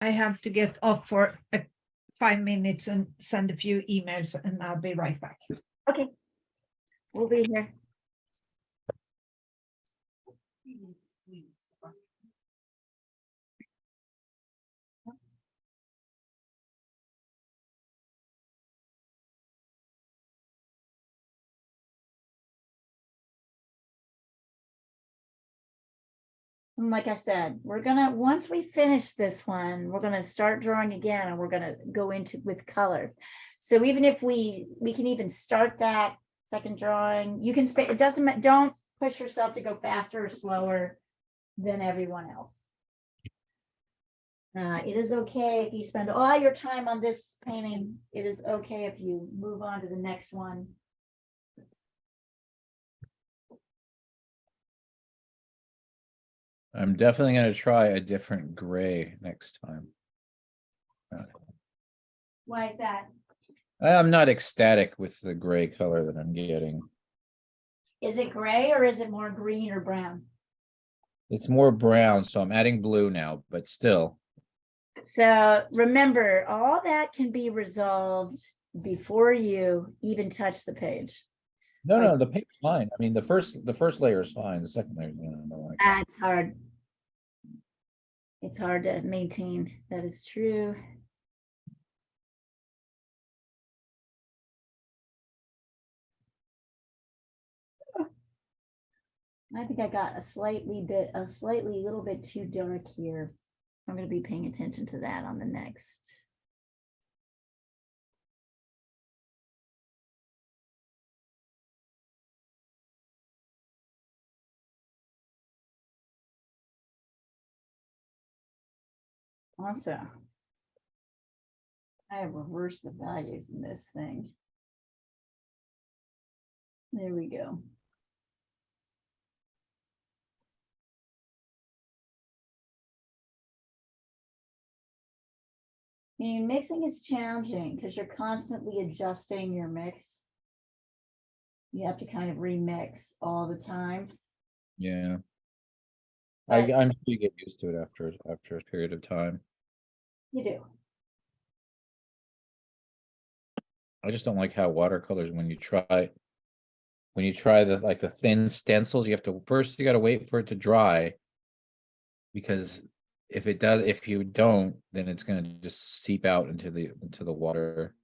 I have to get off for 5 minutes and send a few emails, and I'll be right back. Okay. We'll be here. And like I said, we're gonna, once we finish this one, we're gonna start drawing again and we're gonna go into with color. So even if we can even start that second drawing, you can it doesn't, don't push yourself to go faster or slower than everyone else. It is okay if you spend all your time on this painting. It is okay if you move on to the next one. I'm definitely going to try a different gray next time. Why is that? I'm not ecstatic with the gray color that I'm getting. Is it gray or is it more green or brown? It's more brown, so I'm adding blue now, but still. So remember, all that can be resolved before you even touch the page. No, the paint's fine. I mean, the first layer is fine. The second layer, no. It's hard. It's hard to maintain. That is true. I think I got a slightly little bit too dark here. I'm gonna be paying attention to that on the next. Also, I have reversed the values in this thing. There we go. I mean, mixing is challenging because you're constantly adjusting your mix. You have to kind of remix all the time. Yeah. But I'm sure you get used to it after a period of time. you do. I just don't like how watercolors when you try the thin stencils, you have to first you gotta wait for it to dry. Because if you don't, then it's gonna just seep out into the water.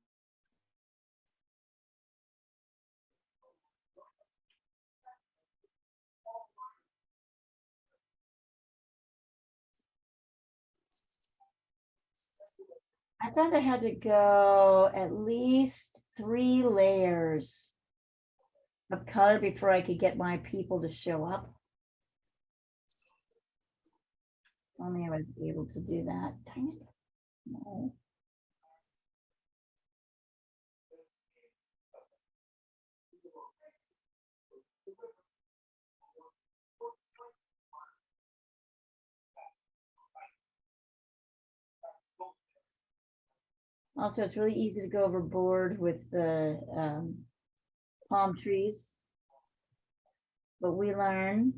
I found I had to go at least 3 layers of color before I could get my people to show up. Only I was able to do that. Dang it. No. Also, it's really easy to go overboard with the palm trees. But we learn.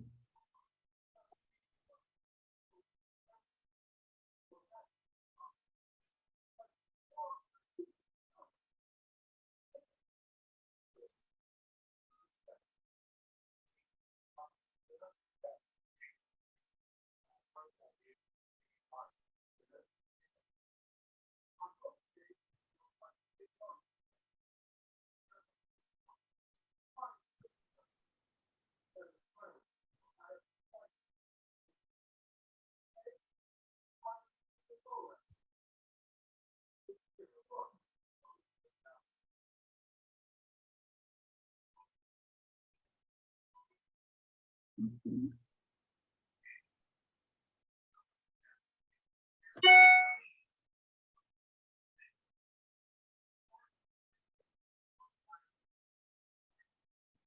Mhm.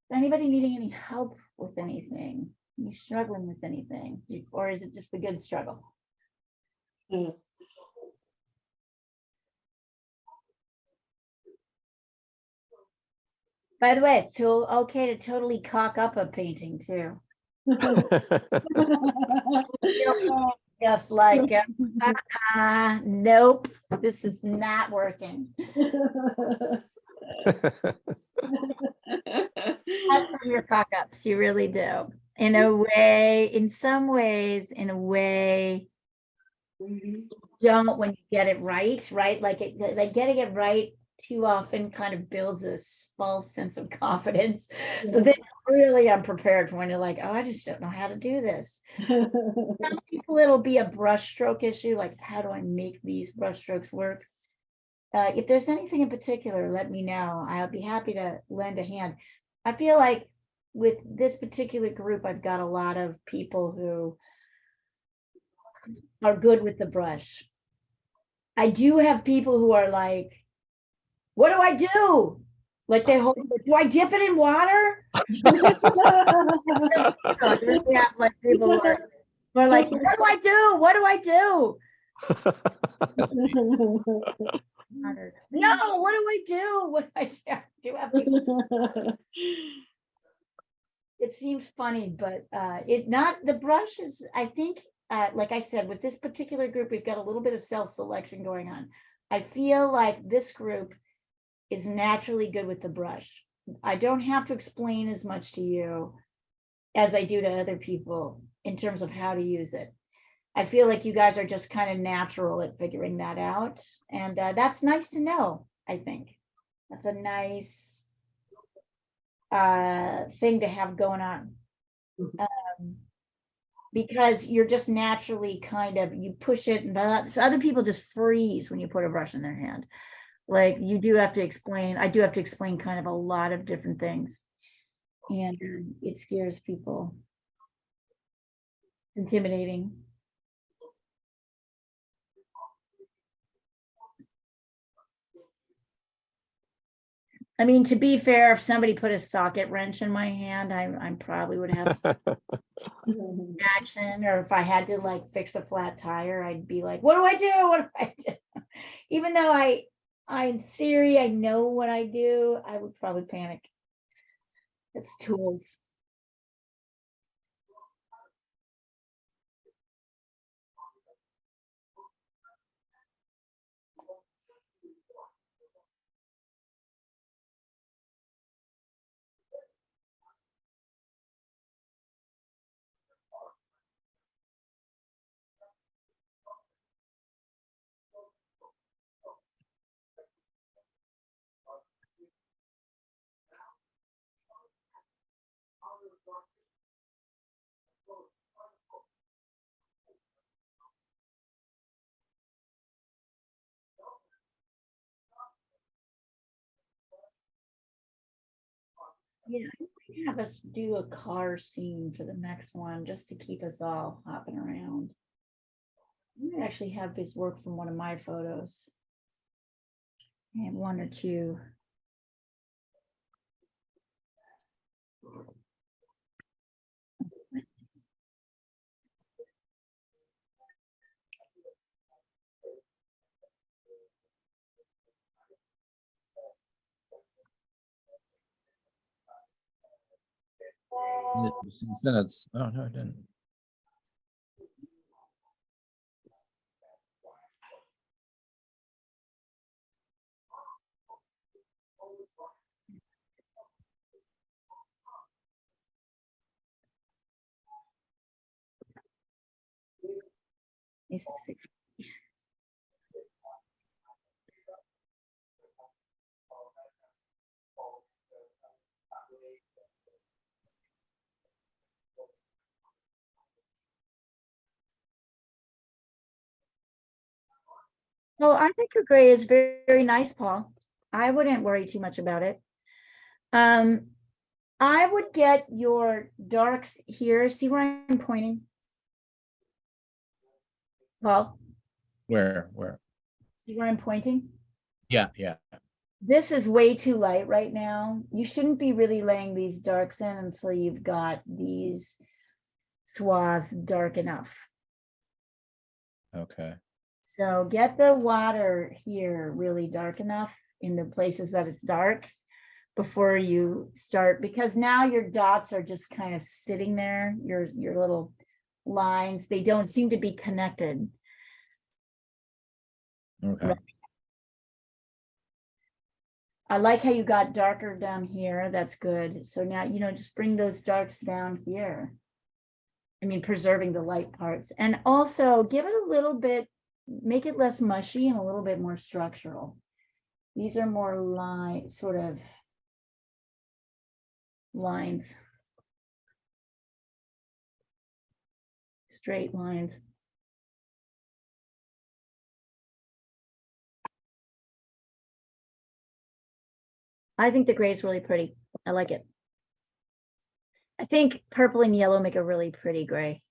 Is anybody needing any help with anything? You struggling with anything? Or is it just the good struggle? Mm. By the way, it's too okay to totally cock up a painting too. Just like, nope, this is not working. Have for your cock ups, you really do. In a way, in some ways, in a way, don't when you get it right, right? Like getting it right too often kind of builds a false sense of confidence. So then you're really unprepared for when you're like, oh, I just don't know how to do this. Some people it'll be a brush stroke issue, like how do I make these brush strokes work? If there's anything in particular, let me know. I'll be happy to lend a hand. I feel like with this particular group, I've got a lot of people who are good with the brush. I do have people who are like, what do I do? Like they hold, do I dip it in water? I really have like people who are like, what do I do? What do I do? No, what do I do? What do I do? I do have people. It seems funny, but it not the brush is, I think, like I said, with this particular group, we've got a little bit of self-selection going on. I feel like this group is naturally good with the brush. I don't have to explain as much to you as I do to other people in terms of how to use it. I feel like you guys are just kind of natural at figuring that out. And that's nice to know, I think. That's a nice thing to have going on. Because you're just naturally kind of, you push it, and so other people just freeze when you put a brush in their hand. Like you do have to explain, I do have to explain kind of a lot of different things. And it scares people. It's intimidating. I mean, to be fair, if somebody put a socket wrench in my hand, I probably would have action, or if I had to like fix a flat tire, I'd be like, what do I do? What do I do? Even though I in theory, I know what I do, I would probably panic. It's tools. Yeah, I might have us do a car scene for the next one, just to keep us all hopping around. I might actually have this work from one of my photos. I have one or two. Sentence. Oh, no, I didn't. Let me see. Oh, I think your gray is very, very nice, Paul. I wouldn't worry too much about it. I would get your darks here. See where I'm pointing? Paul, Where? see where I'm pointing? Yeah, yeah. This is way too light right now. You shouldn't be really laying these darks in until you've got these swaths dark enough. Okay. So get the water here really dark enough in the places that it's dark before you start, because now your dots are just kind of sitting there, your little lines, they don't seem to be connected. Okay. I like how you got darker down here. That's good. So now, just bring those darks down here. I mean, preserving the light parts, and also give it a little bit, make it less mushy and a little bit more structural. These are more line, sort of lines. Straight lines. I think the gray is really pretty. I like it. I think purple and yellow make a really pretty gray.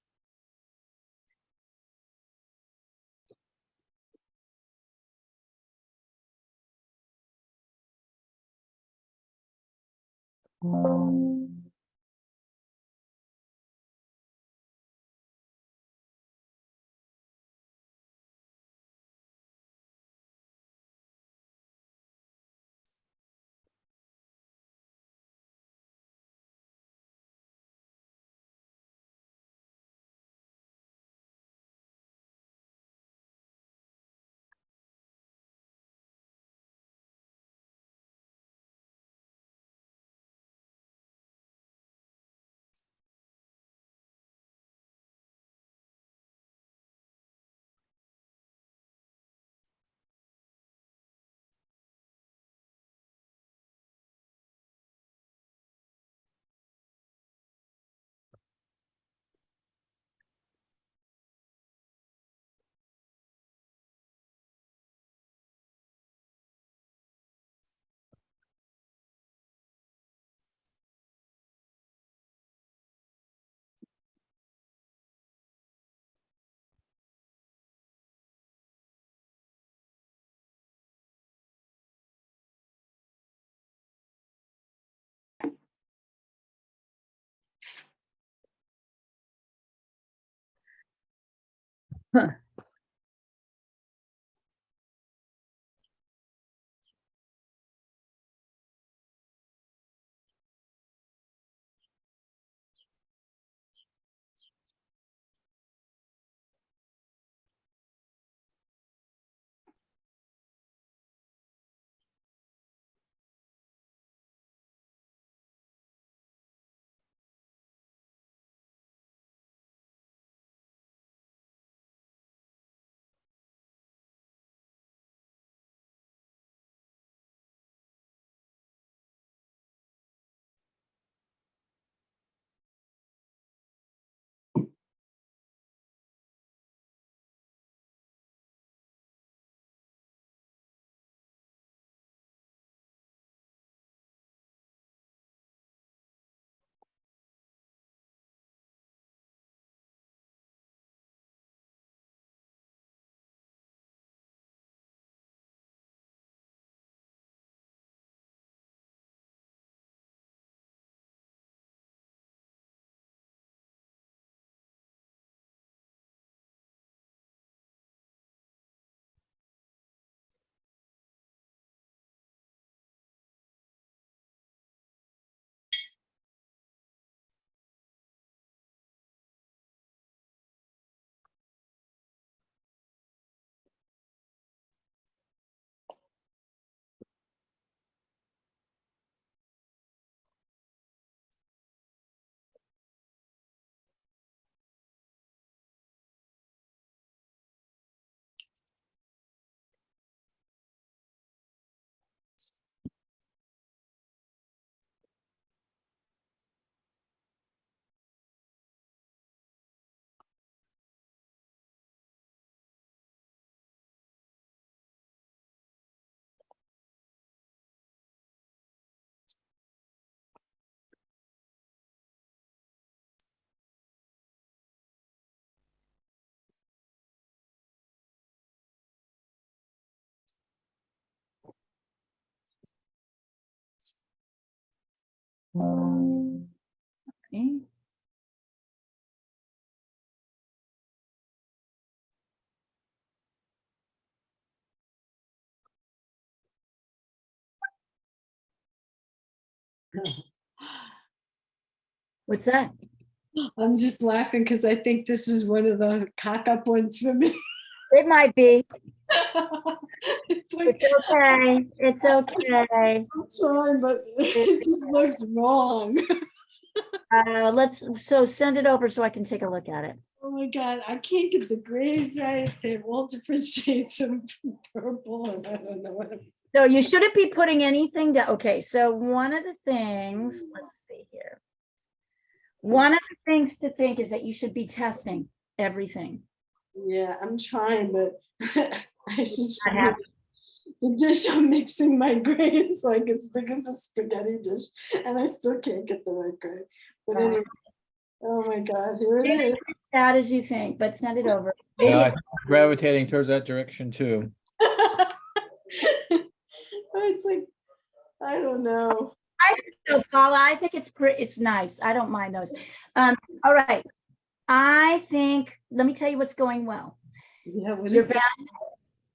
Okay. What's that? I'm just laughing because I think this is one of the cock up ones for me. It might be. It's like, It's okay. It's okay. I'm trying, but it just looks wrong. So send it over so I can take a look at it. Oh my God, I can't get the grays right. They're all different shades of purple and I don't know what. So you shouldn't be putting anything down. Okay, so one of the things, let's see here. One of the things to think is that you should be testing everything. Yeah, I'm trying, but I should Not show you the dish I'm mixing my grays like as big as a spaghetti dish, and I still can't get the right gray. But anyway, oh my God, here it is. As bad as you think, but send it over. Yeah, Maybe I think I'm gravitating towards that direction too. It's like, I don't know. so, Paula, I think it's nice. I don't mind those. All right. I think, let me tell you what's going well. Yeah, what Your is that? values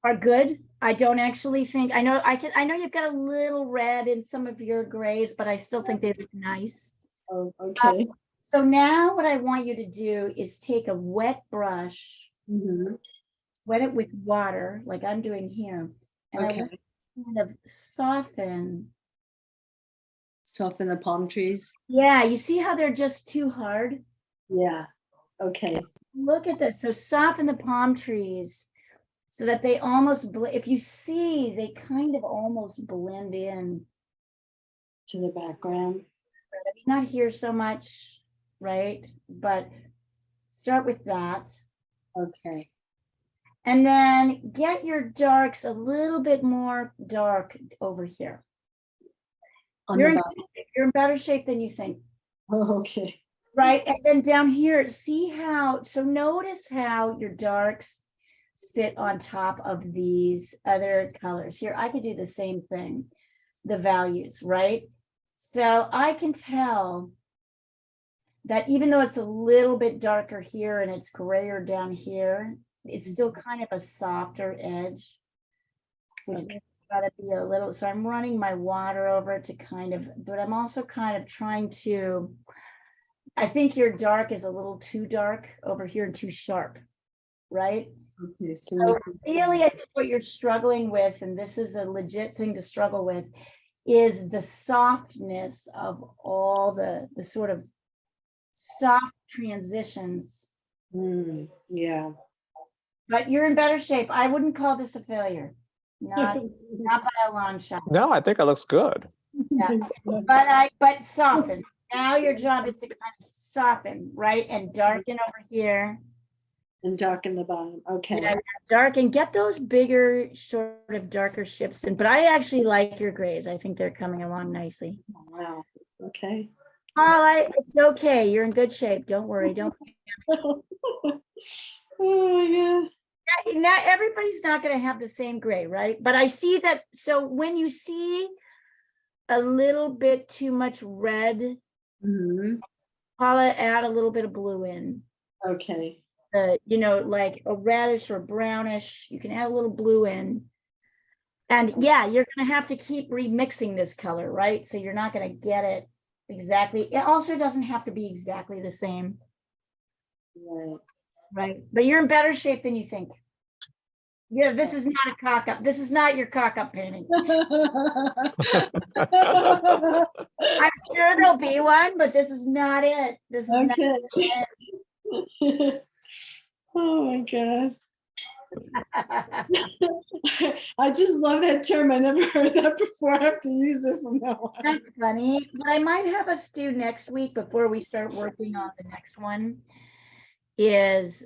are good. I don't actually think, I know you've got a little red in some of your grays, but I still think they look nice. Oh, okay. So now what I want you to do is take a wet brush, Mhm. wet it with water, like I'm doing here. And I Okay. want to kind of Soften the palm trees. Yeah, you see how they're just too hard? Yeah. Okay. Look at this. So soften the palm trees so that they almost, if you see, they kind of almost blend in. To the background. I mean, not here so much, right? But start with that. Okay. And then get your darks a little bit more dark over here. On You're the in, bottom. you're in better shape than you think. Oh, okay. Right, and then down here, see how, so notice how your darks sit on top of these other colors. Here, I could do the same thing, the values, right? So I can tell that even though it's a little bit darker here and it's grayer down here, it's still kind of a softer edge. Which Okay. means it's gotta be a little, so I'm running my water over it to kind of, but I'm also kind of trying to, I think your dark is a little too dark over here and too sharp, right? Okay, so So really, I think what you're struggling with, and this is a legit thing to struggle with, is the softness of all the sort of soft transitions. yeah. But you're in better shape. I wouldn't call this a failure. Not by a long shot. No, I think it looks good. Yeah. But soften. Now your job is to kind of soften, right? And darken over here. And darken the bottom, okay. Yeah, darken, get those bigger, sort of darker shifts in. But I actually like your grays. I think they're coming along nicely. Wow, okay. It's okay. You're in good shape. Don't worry. Don't. Oh my Not everybody's not going to have the same gray, right? But I see that. So when you see a little bit too much red, God. Mhm. Paula, add a little bit of blue in. Okay, You know, like a reddish or brownish. You can add a little blue in. And yeah, you're going to have to keep remixing this color, right? So you're not going to get it exactly. It also doesn't have to be exactly the same, right. right? But you're in better shape than you think. Yeah, this is not a cock up. This is not your cock up painting. I'm sure there'll be one, but this is not it. This is not Okay. it. Oh my God. I just love that term. I never heard that before. I have to use it from now on. That's funny. What I might have us do next week before we start working on the next one is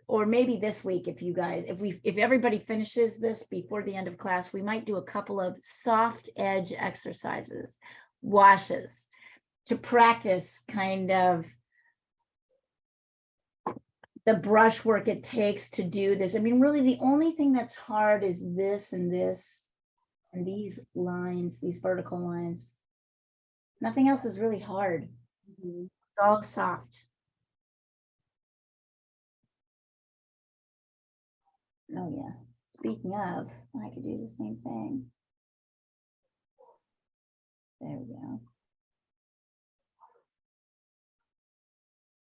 or maybe this week, if you guys, if everybody finishes this before the end of class, we might do a couple of soft edge exercises, washes, to practice kind of the brush work it takes to do this. I mean, really the only thing that's hard is this and these lines, these vertical lines. Nothing else is really hard. Mhm. It's all soft. Oh yeah. Speaking of, I could do the same thing. There we go.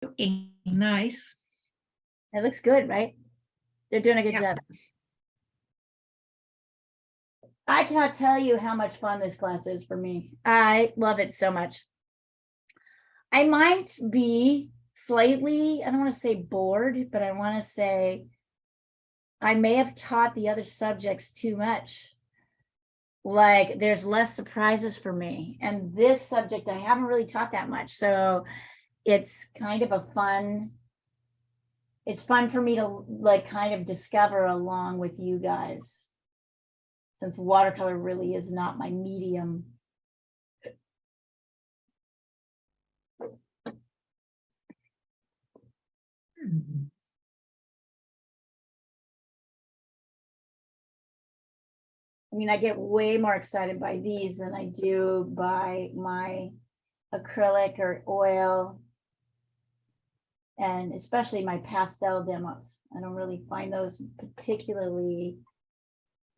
Looking nice. It looks good, right? They're doing a good Yeah. job. I cannot tell you how much fun this class is for me. I love it so much. I might be slightly, I don't want to say bored, but I want to say I may have taught the other subjects too much. Like there's less surprises for me. And this subject, I haven't really taught that much. So it's kind of it's fun for me to like kind of discover along with you guys, since watercolor really is not my medium. Mhm. I mean, I get way more excited by these than I do by my acrylic or oil, and especially my pastel demos. I don't really find those particularly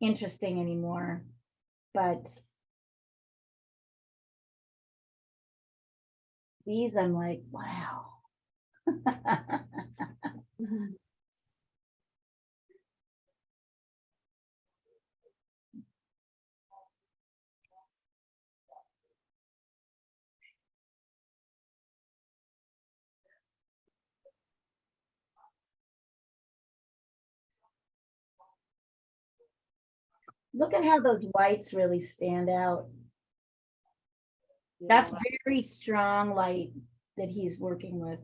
interesting anymore, but these I'm like, wow. Mhm. Look at how those whites really stand out. That's Yeah. very strong light that he's working with.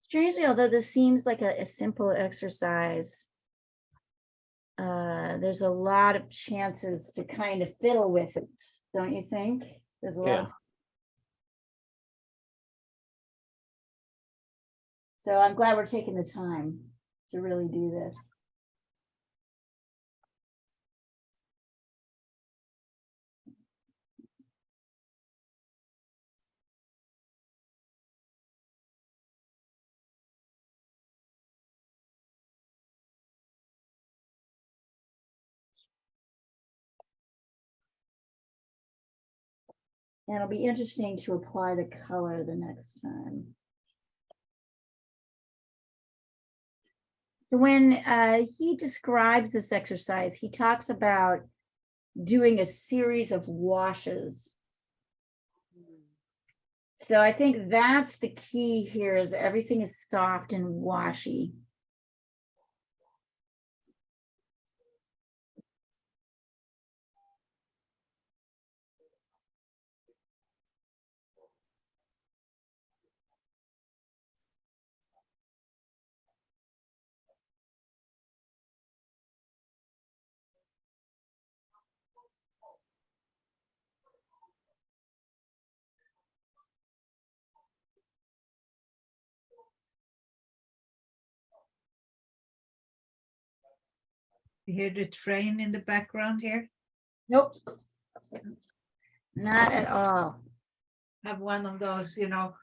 Strangely, although this seems like a simple exercise, there's a lot of chances to kind of fiddle with it, don't you think? There's a lot of. So I'm glad we're taking the time to really do this. And it'll be interesting to apply the color the next time. So when he describes this exercise, he talks about doing a series of washes. So I think that's the key here, is everything is soft and washy. You hear the train in the background here? Nope. Not at all. Have one of those, you know.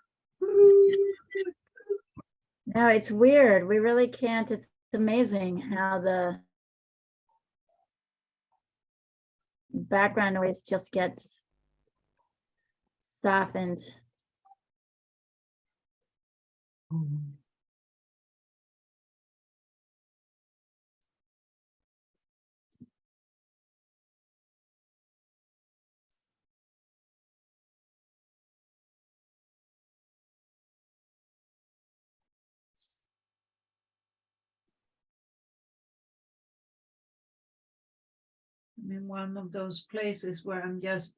No, it's weird. We really can't. It's amazing how the background noise just gets softened. I'm in one of those places where I'm just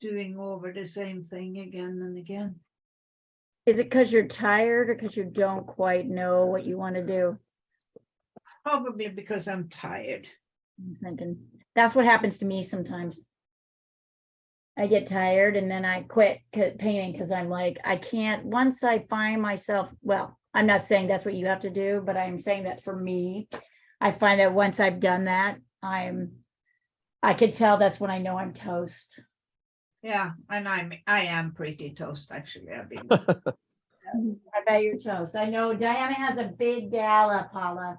doing over the same thing again and again. Is it because you're tired or because you don't quite know what you want to do? Probably because I'm tired. I'm thinking that's what happens to me sometimes. I get tired and then I quit painting because I'm like, I can't, once I find myself, well, I'm not saying that's what you have to do, but I'm saying that for me, I find that once I've done that, I could tell that's when I know I'm toast. Yeah, and I am pretty toast, actually. I've been I bet you're toast. I know Diana has a big gala, Paula.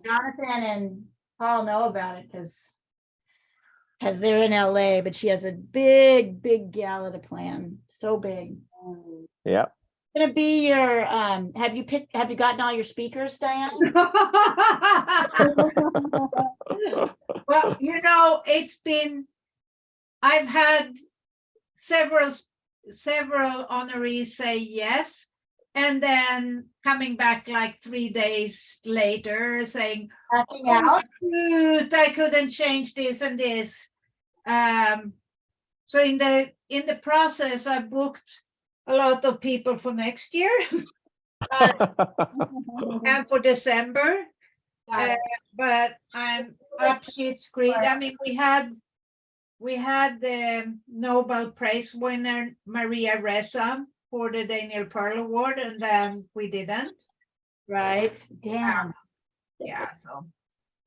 Jonathan and Paul know about it because they're in LA, but she has a big gala to plan. So big. Yep. Gonna be your have you gotten all your speakers, Diana? Well, you know, I've had several honorees say yes, and then coming back like 3 days later saying, Nothing "Oh, else? shoot, I couldn't change this and this." So in the process, I booked a lot of people for next year and for December. Got it. But I'm up shit's creek. I mean, we had we had the Nobel Prize winner Maria Ressa for the Daniel Pearl Award, and then we didn't. Right, damn. Yeah, so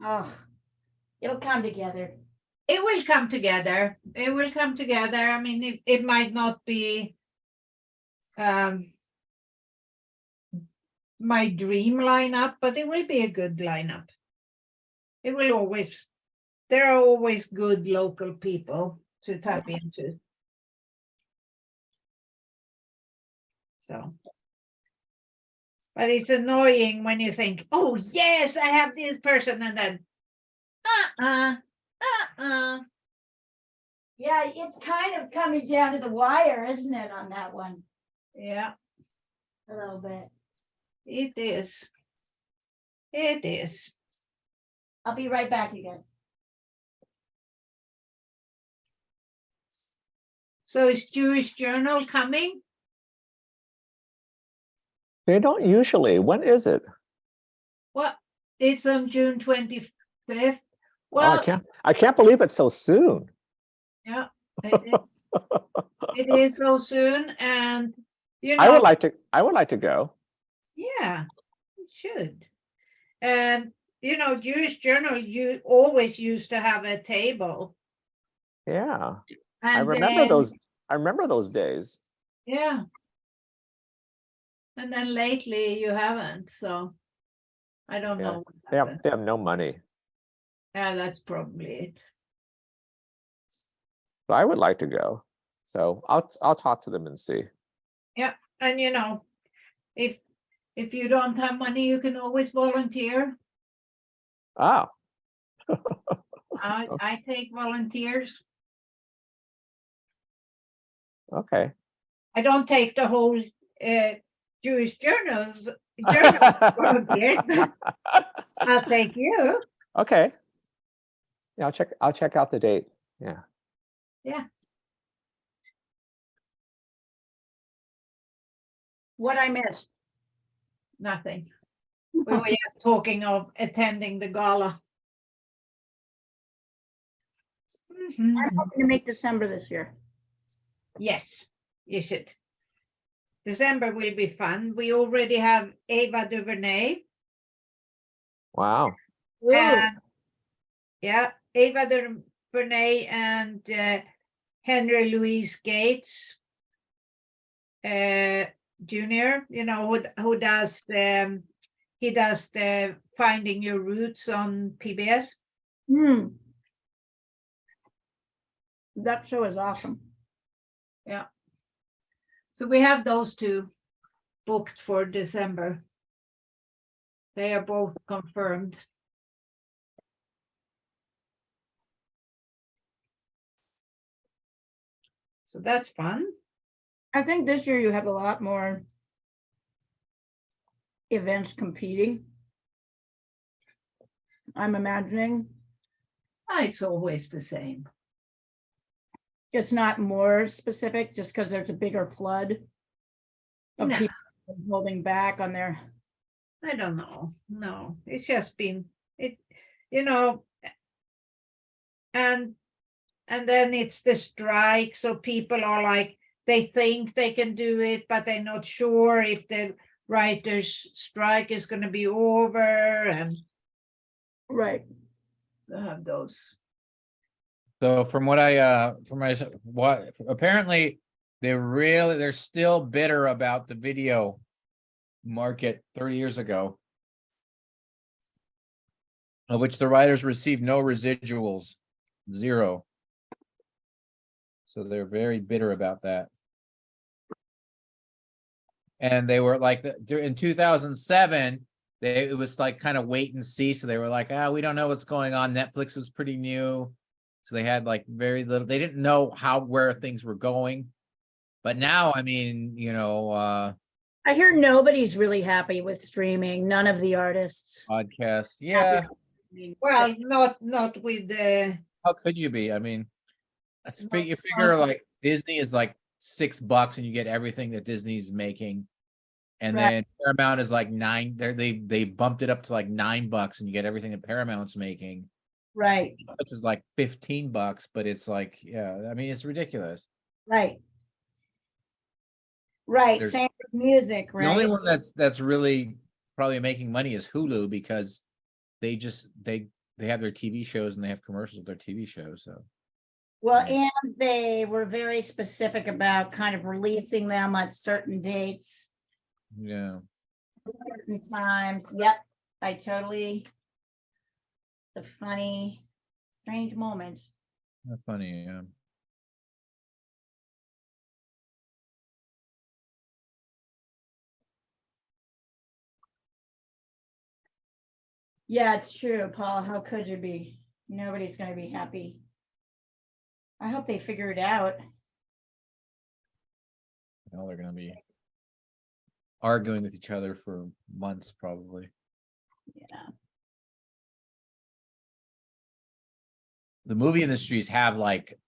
Oh, it'll come together. it will come together. It will come together. I mean, it might not be my dream lineup, but it will be a good lineup. It will always, there are always good local people to tap into. So, but it's annoying when you think, oh yes, I have this person, and then Yeah, it's kind of coming down to the wire, isn't it, on that one? yeah, A little bit. it is. It is. I'll be right back, you guys. So is Jewish Journal coming? They don't usually. When is it? Well, it's on June 25th. Oh, Well, I can't believe it's so soon. yeah, it is. It is so soon, and you know, I would like to go. yeah, it should. And you know, Jewish Journal, you always used to have a table. Yeah. And I remember those days. yeah. And then lately you haven't, so I don't Yeah, know what happened. They have no money. Yeah, that's probably it. But I would like to go. So I'll talk to them and see. Yeah, and you know, if you don't have money, you can always volunteer. Oh, I take volunteers. okay. I don't take the whole Jewish journals volunteers. I'll take you. Okay. Yeah, I'll check out the date. Yeah. Yeah. What I missed? Nothing. We were just talking of attending the gala. I'm hoping to make December this year. Yes, you should. December will be fun. We already have Ava DuVernay. Wow. And yeah, Ava DuVernay and Henry Louis Gates Jr., you know, who does he does the Finding Your Roots on PBS. That show is awesome. Yeah. So we have those two booked for December. They are both confirmed. So that's fun. I think this year you have a lot more events competing. I'm imagining It's always the same. it's not more specific just because there's a bigger flood of No. people holding back on their. I don't know. No, it's just been it, you know, and then it's the strike. So people are like, they think they can do it, but they're not sure if the writers' strike is going to be over, and Right. they have those. So from what what apparently they're still bitter about the video market 30 years ago, of which the writers received no residuals, zero. So they're very bitter about that. And they were like, in 2007, it was like kind of wait and see. So they were like, we don't know what's going on. Netflix was pretty new. So they had like very little, they didn't know where things were going. But now, I mean, you know, I hear nobody's really happy with streaming. None of the artists. podcasts. Yeah. Well, not with the. How could you be? I mean, you figure like Disney is like $6 and you get everything that Disney's making. And Right. then Paramount is like $9. They bumped it up to like $9 and you get everything that Paramount's making. Right, It's just like $15, but it's like, yeah, I mean, it's ridiculous. right. Right, There's- same with music, The only right? one that's really probably making money is Hulu because they just they have their TV shows and they have commercials with their TV shows. So Well, Yeah. and they were very specific about kind of releasing them at certain dates, yeah, certain times. Yep, I totally. The funny, strange moment. that's funny. Yeah. Yeah, it's true, Paul. How could you be? Nobody's gonna be happy. I hope they figure it out. Now they're gonna be arguing with each other for months, probably. Yeah. The movie industries have like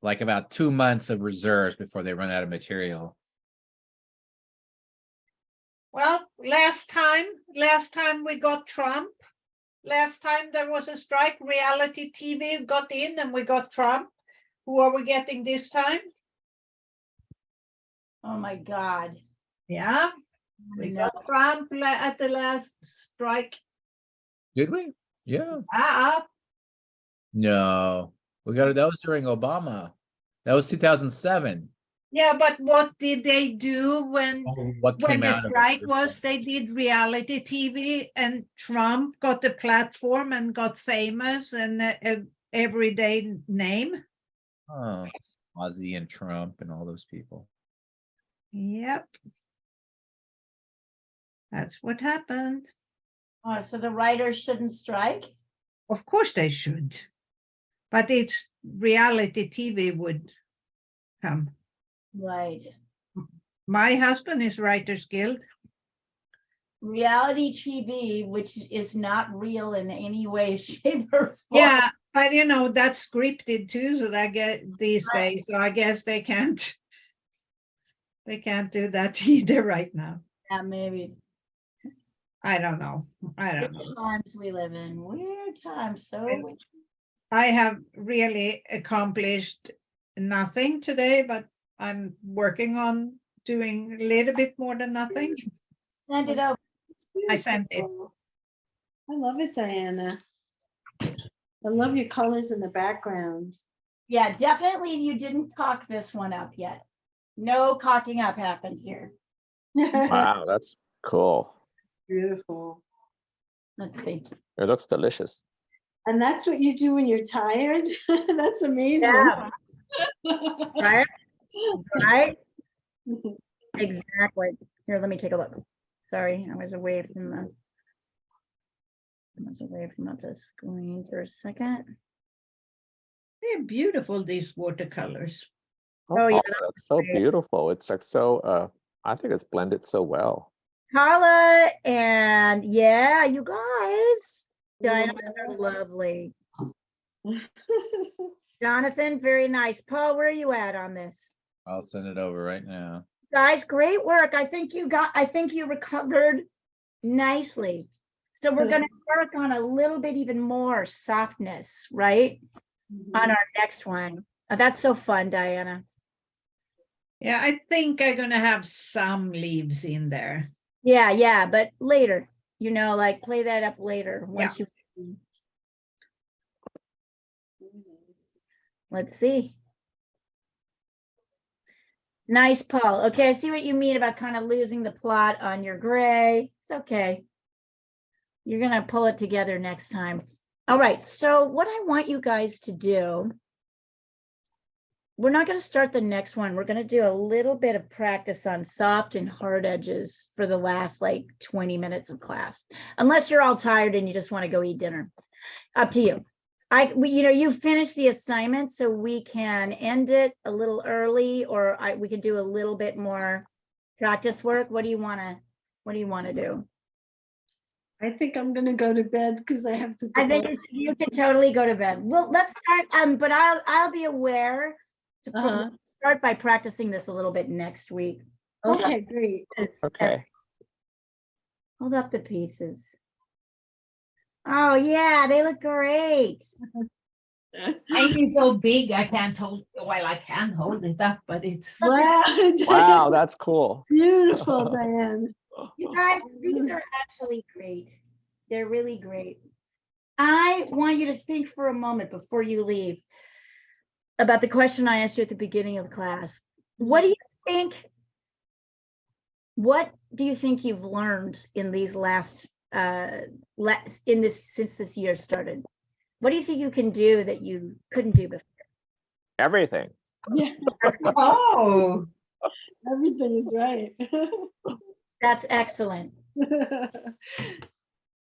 about 2 months of reserves before they run out of material. Well, last time we got Trump. Last time there was a strike, reality TV got in and we got Trump. Who are we getting this time? Oh, my God. Yeah, we No, got Trump at the last strike. Did we? Yeah. Ah, No, that was during Obama. That was 2007. yeah, but what did they do when What when came the out of it? strike was? They did reality TV, and Trump got the platform and got famous and a everyday name. Oh, Ozzy and Trump and all those people. Yep, that's what happened. oh, so the writers shouldn't strike? Of course they should, but it's reality TV would come. Right. My husband is Writers Guild. Reality TV, which is not real in any way, shape, or form. Yeah, but you know that's scripted too, so that get these days. So I guess they can't do that either right now. Yeah, maybe. I don't know. I don't Weird know. times we live in. Weird times. So Right. weird. I have really accomplished nothing today, but I'm working on doing a little bit more than nothing. Send it over. It's I sent it. beautiful. I love it, Diana. I love your colors in the background. Yeah, definitely you didn't cock this one up yet. No cocking up happened here. Wow, that's cool. Beautiful. Let's see. It looks delicious. And that's what you do when you're tired? That's amazing. Yeah. Right? Right? Exactly. Here, let me take a look. Sorry, I was away from the screen for a second. They're beautiful, these watercolors. Oh, yeah, That's so great. beautiful. It's like so, I think it's blended so well. Carla and yeah, you guys. Diana are lovely. Jonathan, very nice. Paul, where are you at on this? I'll send it over right now. Guys, great work. I think you recovered nicely. So we're gonna work on a little bit even more softness, right? On our next one. Oh, that's so fun, Diana. Yeah, I think I'm gonna have some leaves in there. Yeah, but later, like play that up later once you. Let's see. Nice, Paul. Okay, I see what you mean about kind of losing the plot on your gray. It's okay. You're gonna pull it together next time. All right, so what I want you guys to do, we're not gonna start the next one. We're gonna do a little bit of practice on soft and hard edges for the last like 20 minutes of class. Unless you're all tired and you just want to go eat dinner. Up to you. You finished the assignment, so we can end it a little early, or we can do a little bit more practice work. What do you want to do? I think I'm gonna go to bed because I have to go. I think you can totally go to bed. Well, let's start. But I'll be aware to start by practicing this a little bit next week. Okay, great. Okay. Hold up the pieces. Oh, yeah, they look great. Mine is so big, I can't hold, well, I can hold it up, but it's. Wow. Wow, Diane, that's cool. beautiful, Diane. You guys, these are actually great. They're really great. I want you to think for a moment before you leave about the question I asked you at the beginning of class. What do you think? What do you think you've learned in these last since this year started? What do you think you can do that you couldn't do before? Everything. Yeah, Oh, everything is right. That's excellent.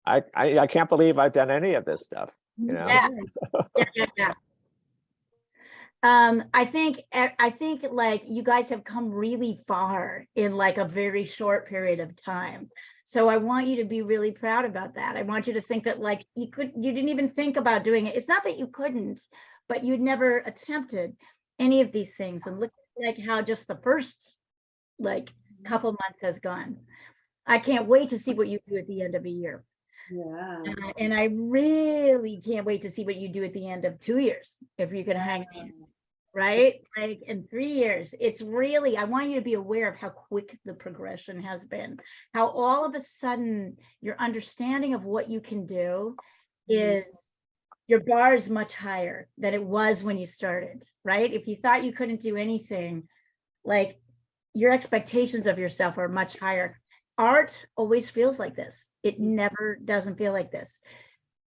I can't believe I've done any of this stuff, you know? Yeah. Yeah. I think like you guys have come really far in like a very short period of time. So I want you to be really proud about that. I want you to think that like you didn't even think about doing it. It's not that you couldn't, but you'd never attempted any of these things. And look like how just the first like couple months has gone. I can't wait to see what you do at the end of a year. Yeah. And I really can't wait to see what you do at the end of 2 years, if you can hang in, right? Like in 3 years, it's really, I want you to be aware of how quick the progression has been, how all of a sudden your understanding of what you can do is, your bar is much higher than it was when you started, right? If you thought you couldn't do anything, like your expectations of yourself are much higher. Art always feels like this. It never doesn't feel like this.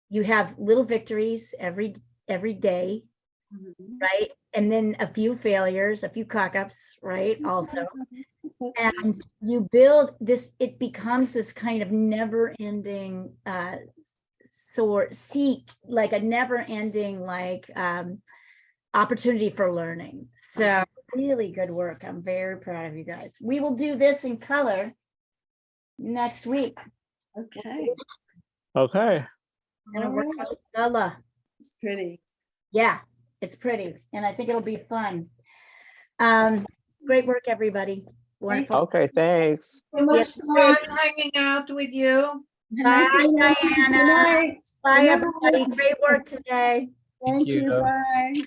You have little victories every day, right? And then a few failures, a few cock-ups, right? Also. And you build this, it becomes this kind of never-ending like a never-ending like opportunity for learning. So really good work. I'm very proud of you guys. We will do this in color next week. Okay. Okay. I'm gonna work on color. It's pretty. Yeah, it's pretty, and I think it'll be fun. Great work, everybody. Wonderful. Okay, thanks. So much fun hanging out with you. Bye, Nice meeting you. Diana. Good night. Bye, Good everybody. night. Great work today. Thank you. you. Bye.